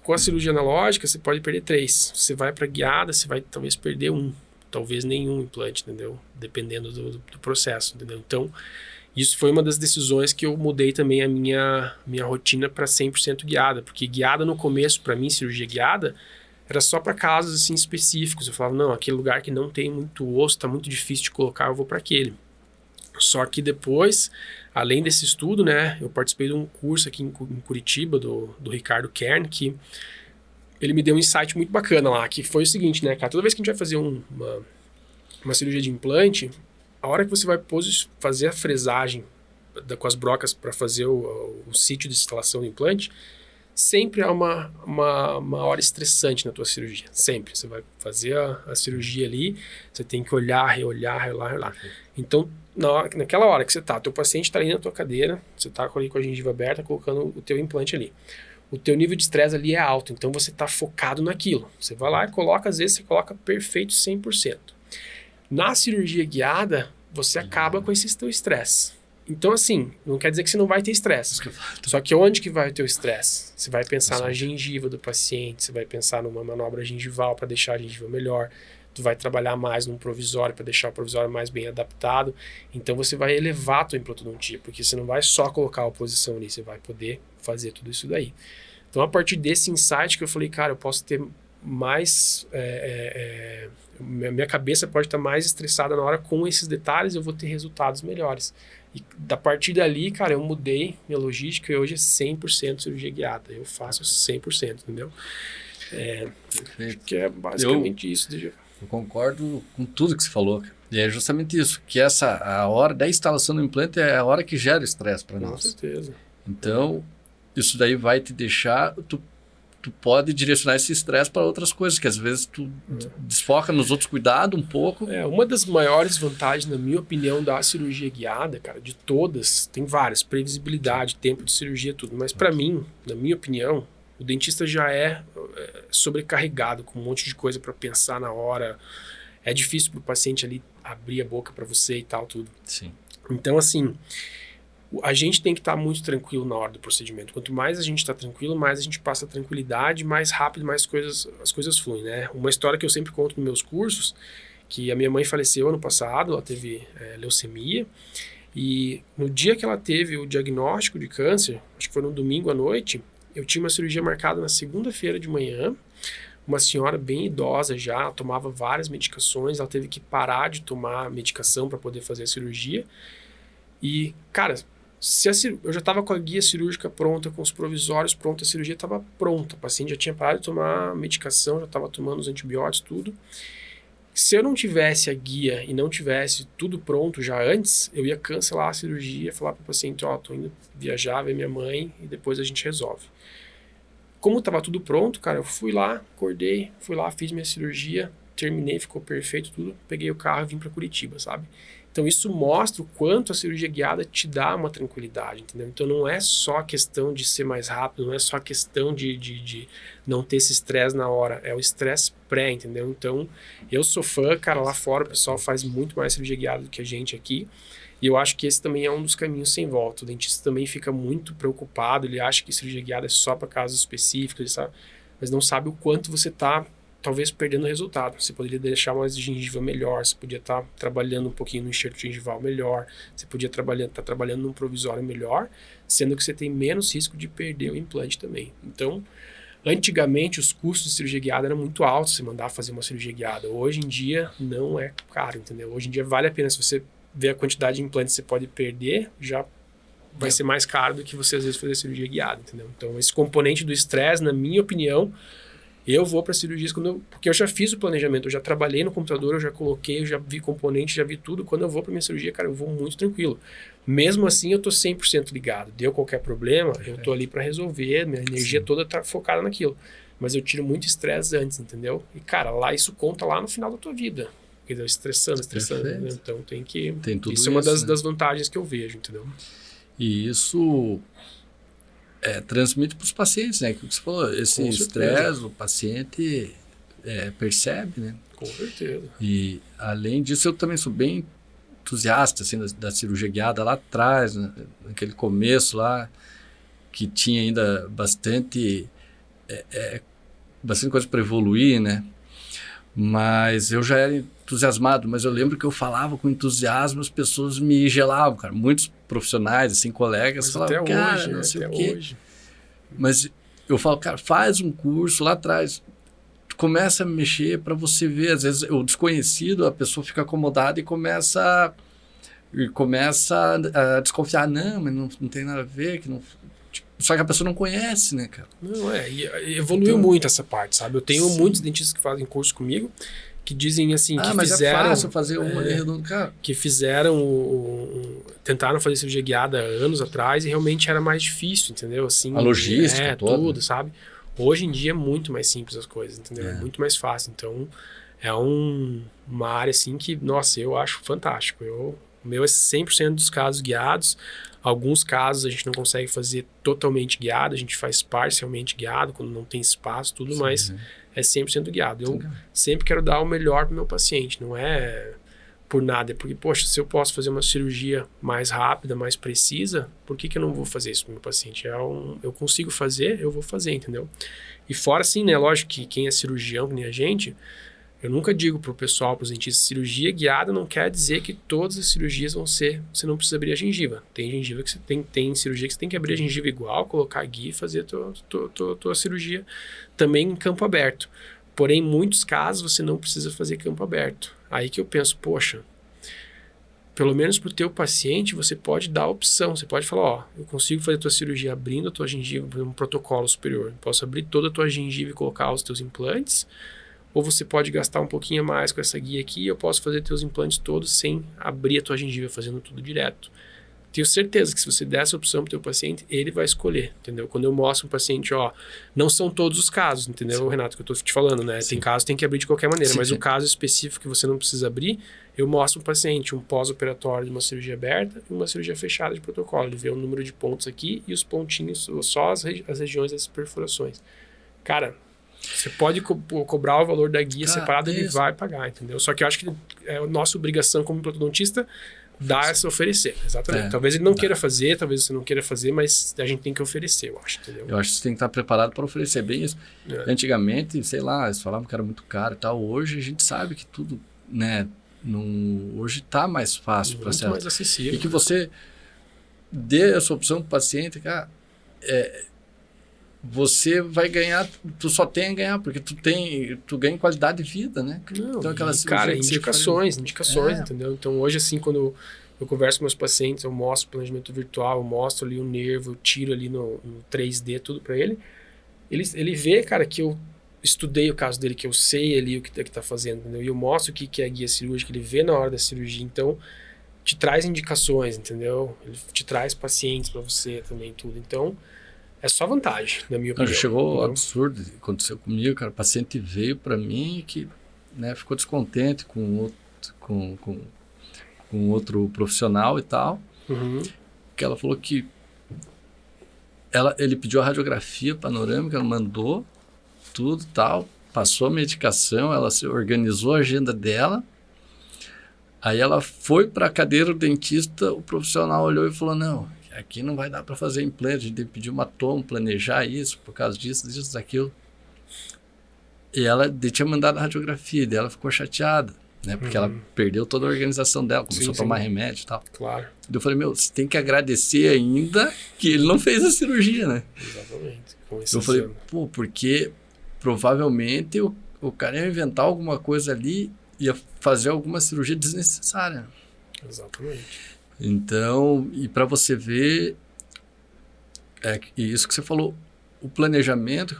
com a cirurgia analógica, você pode perder 3. Você vai para guiada, você vai talvez perder 1, talvez nenhum implante, entendeu? Dependendo do processo, entendeu? Então, isso foi uma das decisões que eu mudei também a minha rotina para 100% guiada, porque guiada no começo, para mim, cirurgia guiada, era só para casos assim específicos. Eu falava, não, aquele lugar que não tem muito osso, tá muito difícil de colocar, eu vou para aquele. Só que depois, além desse estudo, né, eu participei de um curso aqui em Curitiba, do Ricardo Kern, que ele me deu um insight muito bacana lá, que foi o seguinte, né, cara, toda vez que a gente vai fazer uma cirurgia de implante, a hora que você vai fazer a fresagem com as brocas para fazer o sítio de instalação do implante, sempre há uma hora estressante na tua cirurgia, sempre. Você vai fazer a cirurgia ali, você tem que olhar, reolhar. Então, naquela hora que você tá, teu paciente está ali na tua cadeira, você tá ali com a gengiva aberta, colocando o teu implante ali. O teu nível de estresse ali é alto, então você tá focado naquilo. Você vai lá e coloca, às vezes você coloca perfeito 100%. Na cirurgia guiada, você acaba com esse teu estresse. Então, assim, não quer dizer que você não vai ter estresse. Só que onde que vai o teu estresse? Você vai pensar na gengiva do paciente, você vai pensar numa manobra gengival para deixar a gengiva melhor, tu vai trabalhar mais num provisório para deixar o provisório mais bem adaptado. Então, você vai elevar a tua implantodontia, porque você não vai só colocar a oposição ali, você vai poder fazer tudo isso daí. Então, a partir desse insight que eu falei, cara, eu posso ter mais... minha cabeça pode estar mais estressada na hora com esses detalhes, eu vou ter resultados melhores. E da partir dali, cara, eu mudei minha logística e hoje é 100% cirurgia guiada. Eu faço 100%, entendeu? Acho que é basicamente isso. Eu concordo com tudo que você falou. E é justamente isso, que a hora da instalação do implante é a hora que gera estresse para nós. Com certeza. Então, isso daí vai te deixar... Tu pode direcionar esse estresse para outras coisas, que às vezes tu desfoca nos outros cuidados um pouco. Uma das maiores vantagens, na minha opinião, da cirurgia guiada, cara, de todas, tem várias, previsibilidade, tempo de cirurgia, tudo, mas para mim, na minha opinião, o dentista já é sobrecarregado com um monte de coisa para pensar na hora, é difícil pro paciente ali abrir a boca para você e tal, tudo. Sim. Então, assim... A gente tem que estar muito tranquilo na hora do procedimento. Quanto mais a gente está tranquilo, mais a gente passa tranquilidade, mais rápido, mais as coisas fluem, né? Uma história que eu sempre conto nos meus cursos, que a minha mãe faleceu ano passado, ela teve leucemia, e no dia que ela teve o diagnóstico de câncer, acho que foi no domingo à noite, eu tinha uma cirurgia marcada na segunda-feira de manhã, uma senhora bem idosa já, ela tomava várias medicações, ela teve que parar de tomar medicação para poder fazer a cirurgia, e, cara... eu já estava com a guia cirúrgica pronta, com os provisórios prontos, a cirurgia estava pronta, o paciente já tinha parado de tomar medicação, já estava tomando os antibióticos, tudo. Se eu não tivesse a guia e não tivesse tudo pronto já antes, eu ia cancelar a cirurgia, falar para o paciente, tô indo viajar, ver minha mãe e depois a gente resolve. Como estava tudo pronto, cara, eu fui lá, acordei, fiz minha cirurgia, terminei, ficou perfeito tudo, peguei o carro e vim para Curitiba, sabe? Então, isso mostra o quanto a cirurgia guiada te dá uma tranquilidade, entendeu? Então, não é só a questão de ser mais rápido, não é só a questão de não ter esse estresse na hora, é o estresse pré, entendeu? Então, eu sou fã, cara, lá fora o pessoal faz muito mais cirurgia guiada do que a gente aqui, e eu acho que esse também é um dos caminhos sem volta. O dentista também fica muito preocupado, ele acha que cirurgia guiada é só para casos específicos, sabe? Mas não sabe o quanto você está talvez perdendo o resultado. Você poderia deixar uma gengiva melhor, você podia estar trabalhando um pouquinho no enxerto gengival melhor, você podia estar trabalhando num provisório melhor, sendo que você tem menos risco de perder o implante também. Então, antigamente os custos de cirurgia guiada eram muito altos, você mandar fazer uma cirurgia guiada. Hoje em dia não é caro, entendeu? Hoje em dia vale a pena, se você ver a quantidade de implantes que você pode perder, já vai ser mais caro do que você às vezes fazer cirurgia guiada, entendeu? Então, esse componente do estresse, na minha opinião, eu vou para cirurgias porque eu já fiz o planejamento, eu já trabalhei no computador, eu já coloquei, eu já vi componente, já vi tudo. Quando eu vou para minha cirurgia, cara, eu vou muito tranquilo. Mesmo assim, eu tô 100% ligado. Deu qualquer problema, eu tô ali para resolver, minha energia toda tá focada naquilo. Mas eu tiro muito estresse antes, entendeu? E, cara, lá isso conta lá no final da tua vida. Entendeu? Estressando. Entendeu? Então tem tudo isso é uma das vantagens que eu vejo, entendeu? E isso... transmite para os pacientes, né? Que você falou, esse estresse, o paciente percebe, né? Com certeza. E, além disso, eu também sou bem entusiasta, assim, da cirurgia guiada lá atrás, né? Naquele começo lá, que tinha ainda bastante coisa para evoluir, né? Mas eu já era entusiasmado, mas eu lembro que eu falava com entusiasmo, as pessoas me gelavam, cara. Muitos profissionais, assim, colegas, falavam, cara, hoje, não sei o quê. Hoje. Mas eu falo, cara, faz um curso lá atrás. começa a mexer para você ver, às vezes, o desconhecido, a pessoa fica acomodada e começa a desconfiar. Não, mas não tem nada a ver, que não... Só que a pessoa não conhece, né, cara? Não, e evoluiu muito essa parte, sabe? Eu tenho muitos dentistas que fazem curso comigo que dizem assim, que mas fizeram... é fácil fazer um olho redondo, cara. Que fizeram... tentaram fazer cirurgia guiada anos atrás e realmente era mais difícil, entendeu? Assim, a logística toda. Tudo, sabe? Hoje em dia é muito mais simples as coisas, entendeu? É muito mais fácil. Então, é uma área, assim, que, nossa, eu acho fantástico. O meu é 100% dos casos guiados. Alguns casos a gente não consegue fazer totalmente guiado, a gente faz parcialmente guiado, quando não tem espaço, tudo, mas é 100% guiado. Eu sempre quero dar o melhor para o meu paciente, não é por nada, é porque, poxa, se eu posso fazer uma cirurgia mais rápida, mais precisa, por que eu não vou fazer isso para o meu paciente? Eu consigo fazer, eu vou fazer, entendeu? E fora assim, né, lógico que quem é cirurgião, que nem a gente, eu nunca digo pro pessoal, pros dentistas, cirurgia guiada não quer dizer que todas as cirurgias vão ser, você não precisa abrir a gengiva. Tem gengiva que você tem cirurgia que você tem que abrir a gengiva igual, colocar guia e fazer a tua cirurgia também em campo aberto. Porém, em muitos casos você não precisa fazer campo aberto. Aí que eu penso, poxa, pelo menos pro teu paciente você pode dar a opção, você pode falar, ó, eu consigo fazer a tua cirurgia abrindo a tua gengiva por um protocolo superior. Eu posso abrir toda a tua gengiva e colocar os teus implantes. Ou você pode gastar um pouquinho mais com essa guia aqui e eu posso fazer teus implantes todos sem abrir a tua gengiva, fazendo tudo direto. Tenho certeza que se você der essa opção para o teu paciente, ele vai escolher, entendeu? Quando eu mostro um paciente, ó, não são todos os casos, entendeu, Sim. Renato, que eu estou te falando, né? Sim. Tem casos que tem que abrir de qualquer maneira, Sim. mas o caso específico que você não precisa abrir, eu mostro um paciente um pós-operatório de uma cirurgia aberta e uma cirurgia fechada de protocolo. Ele vê o número de pontos aqui e os pontinhos, só as regiões das perfurações. Cara, você pode cobrar o valor da guia separado, ele vai pagar, entendeu? Só que eu acho que é a nossa obrigação como ortodontista dar essa oferecer, exatamente. Talvez ele não queira fazer, talvez você não queira fazer, mas a gente tem que oferecer, eu acho, entendeu? Eu acho que você tem que estar preparado para oferecer bem isso. Antigamente, sei lá, eles falavam que era muito caro e tal. Hoje a gente sabe que tudo, né, hoje está mais fácil para ser. Muito mais acessível. E que você dê essa opção para o paciente, cara, você vai ganhar, tu só tem a ganhar, porque tu ganha qualidade de vida, né? Não, então, cara, indicações, entendeu? Então, hoje, assim, quando eu converso com meus pacientes, eu mostro o planejamento virtual, eu mostro ali o nervo, eu tiro ali no 3D, tudo pra ele. Ele vê, cara, que eu estudei o caso dele, que eu sei ali o que tá fazendo, entendeu? E eu mostro o que é a guia cirúrgica, ele vê na hora da cirurgia, então te traz indicações, entendeu? Ele te traz pacientes pra você também, tudo. Então, é só vantagem, na minha opinião. Chegou absurdo, aconteceu comigo, cara. O paciente veio para mim que, né, ficou descontente com outro profissional e tal. Que ela falou que ele pediu a radiografia panorâmica, ela mandou tudo e tal, passou a medicação, ela se organizou a agenda dela. Aí ela foi para a cadeira do dentista, o profissional olhou e falou, não, aqui não vai dar para fazer implante, a gente pediu uma tomo, planejar isso, por causa disso, daquilo. E ela tinha mandado a radiografia, e ela ficou chateada, né? Porque ela perdeu toda a organização dela, começou a tomar remédio e tal. Claro. Eu falei, você tem que agradecer ainda que ele não fez a cirurgia, né? Exatamente. Eu falei, porque provavelmente o cara ia inventar alguma coisa ali, ia fazer alguma cirurgia desnecessária. Exatamente. Então, e para você ver, isso que você falou, o planejamento,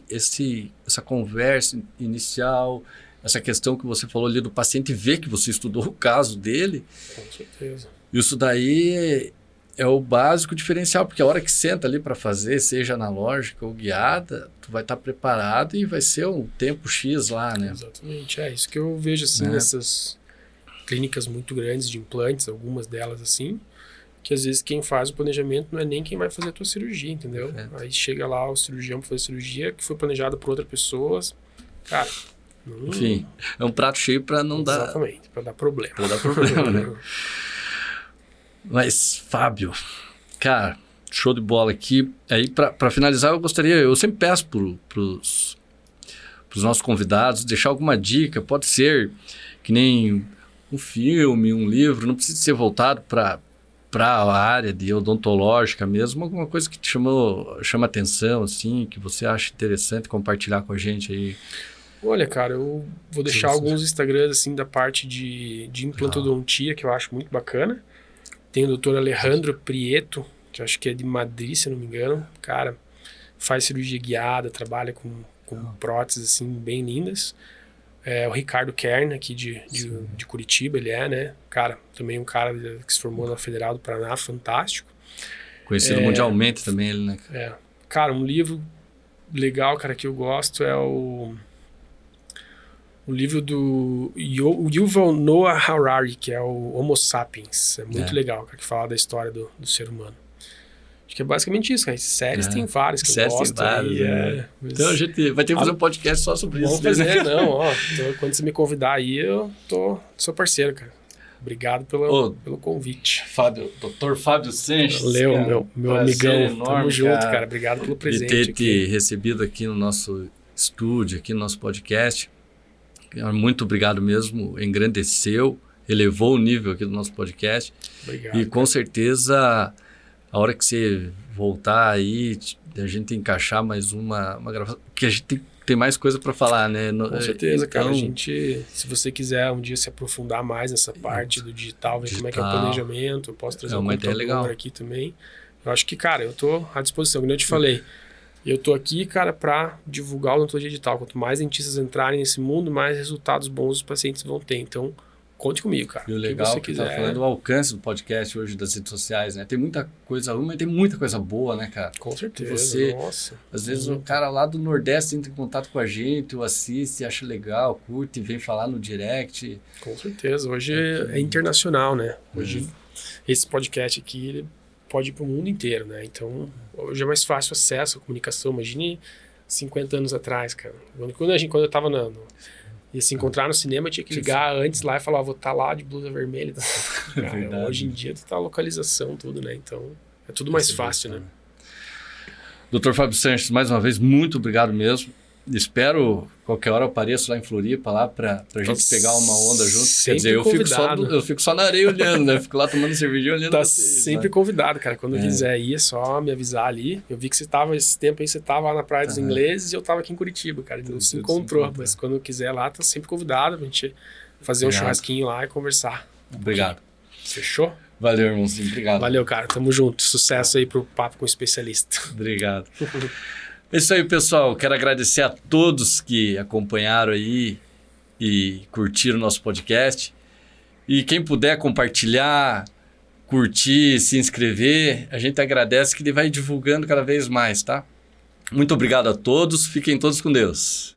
essa conversa inicial, essa questão que você falou ali do paciente ver que você estudou o caso dele. Com certeza. Isso daí é o básico diferencial, porque a hora que senta ali para fazer, seja analógica ou guiada, tu vai estar preparado e vai ser um tempo X lá, né? Exatamente, isso que eu vejo assim nessas clínicas muito grandes de implantes, algumas delas assim, que às vezes quem faz o planejamento não é nem quem vai fazer a tua cirurgia, entendeu? Perfeito. Aí chega lá o cirurgião para fazer cirurgia que foi planejado por outra pessoa, cara... Enfim, é um prato cheio para não dar... Exatamente, para dar problema. Para dar problema, né? Mas, Fábio, cara, show de bola aqui. Aí, para finalizar, eu sempre peço pros nossos convidados deixar alguma dica, pode ser que nem um filme, um livro, não precisa ser voltado para para a área de odontológica mesmo, alguma coisa que te chama atenção, assim, que você acha interessante compartilhar com a gente aí? Olha, cara, eu vou deixar alguns Instagrams, assim, da parte de implantodontia, que eu acho muito bacana. Tem o Dr. Alejandro Prieto, que eu acho que é de Madrid, se eu não me engano. Cara, faz cirurgia guiada, trabalha com próteses, assim, bem lindas. O Ricardo Kern, aqui de Curitiba, ele né? Cara, também um cara que se formou na Federal do Paraná, fantástico. Conhecido mundialmente também ele, né? Cara, um livro legal, cara, que eu gosto é o livro do Yuval Noah Harari, que é o Homo Sapiens. É muito legal, cara, que fala da história do ser humano. Acho que é basicamente isso, cara. Séries tem várias que eu gosto. Tem várias, mas... Então a gente vai ter que fazer um podcast só sobre isso. Vamos fazer, não. Quando você me convidar aí, eu sou parceiro, cara. Obrigado pelo convite. Dr. Fábio Sanches. Valeu, cara, meu amigão. Enorme, tamo junto, cara. Obrigado pelo presente. De ter te recebido aqui no nosso estúdio, aqui no nosso podcast. Muito obrigado mesmo. Engrandeceu, elevou o nível aqui do nosso podcast. Obrigado. E com certeza... A hora que você voltar aí, a gente encaixar mais uma gravação, porque a gente tem mais coisa para falar, né? Com certeza, então, cara. Se você quiser um dia se aprofundar mais nessa parte do digital, ver como é que é o planejamento, eu posso trazer um computador aqui também. Eu acho que, cara, eu tô à disposição, como eu te falei. Eu tô aqui, cara, para divulgar o odontologia digital. Quanto mais dentistas entrarem nesse mundo, mais resultados bons os pacientes vão ter. Então, conte comigo, cara. E o legal que você tá falando do alcance do podcast hoje das redes sociais, né? Tem muita coisa ruim, mas tem muita coisa boa, né, cara? Com certeza, nossa. Às vezes o cara lá do Nordeste entra em contato com a gente, ou assiste, acha legal, curte, vem falar no direct. Com certeza. Hoje é internacional, né? Hoje esse podcast aqui, ele pode ir pro mundo inteiro, né? Então, hoje é mais fácil o acesso à comunicação. Imagine 50 anos atrás, cara. Quando eu tava ia se encontrar no cinema, tinha que ligar antes lá e falar, vou estar lá de blusa vermelha. Cara, hoje em dia tu tá localização, tudo, né? Então, é tudo mais fácil, né? Dr. Fábio Sanches, mais uma vez, muito obrigado mesmo. Espero qualquer hora eu apareço lá em Floripa lá pra gente pegar uma onda junto. Quer dizer, eu fico só na areia olhando, né? Fico lá tomando cervejinha olhando. Tá sempre convidado, cara. Quando quiser ir, é só me avisar ali. Eu vi que esse tempo aí você tava lá na Praia dos Ingleses e eu tava aqui em Curitiba, cara. Não se encontrou, mas quando quiser lá, tá sempre convidado pra gente fazer um churrasquinho lá e conversar. Obrigado. Fechou? Valeu, irmãozinho. Obrigado. Valeu, cara. Tamo junto. Sucesso aí pro Papo com o Especialista. Obrigado. É isso aí, pessoal. Quero agradecer a todos que acompanharam aí e curtiram o nosso podcast. E quem puder compartilhar, curtir, se inscrever, a gente agradece que ele vai divulgando cada vez mais, tá? Muito obrigado a todos. Fiquem todos com Deus.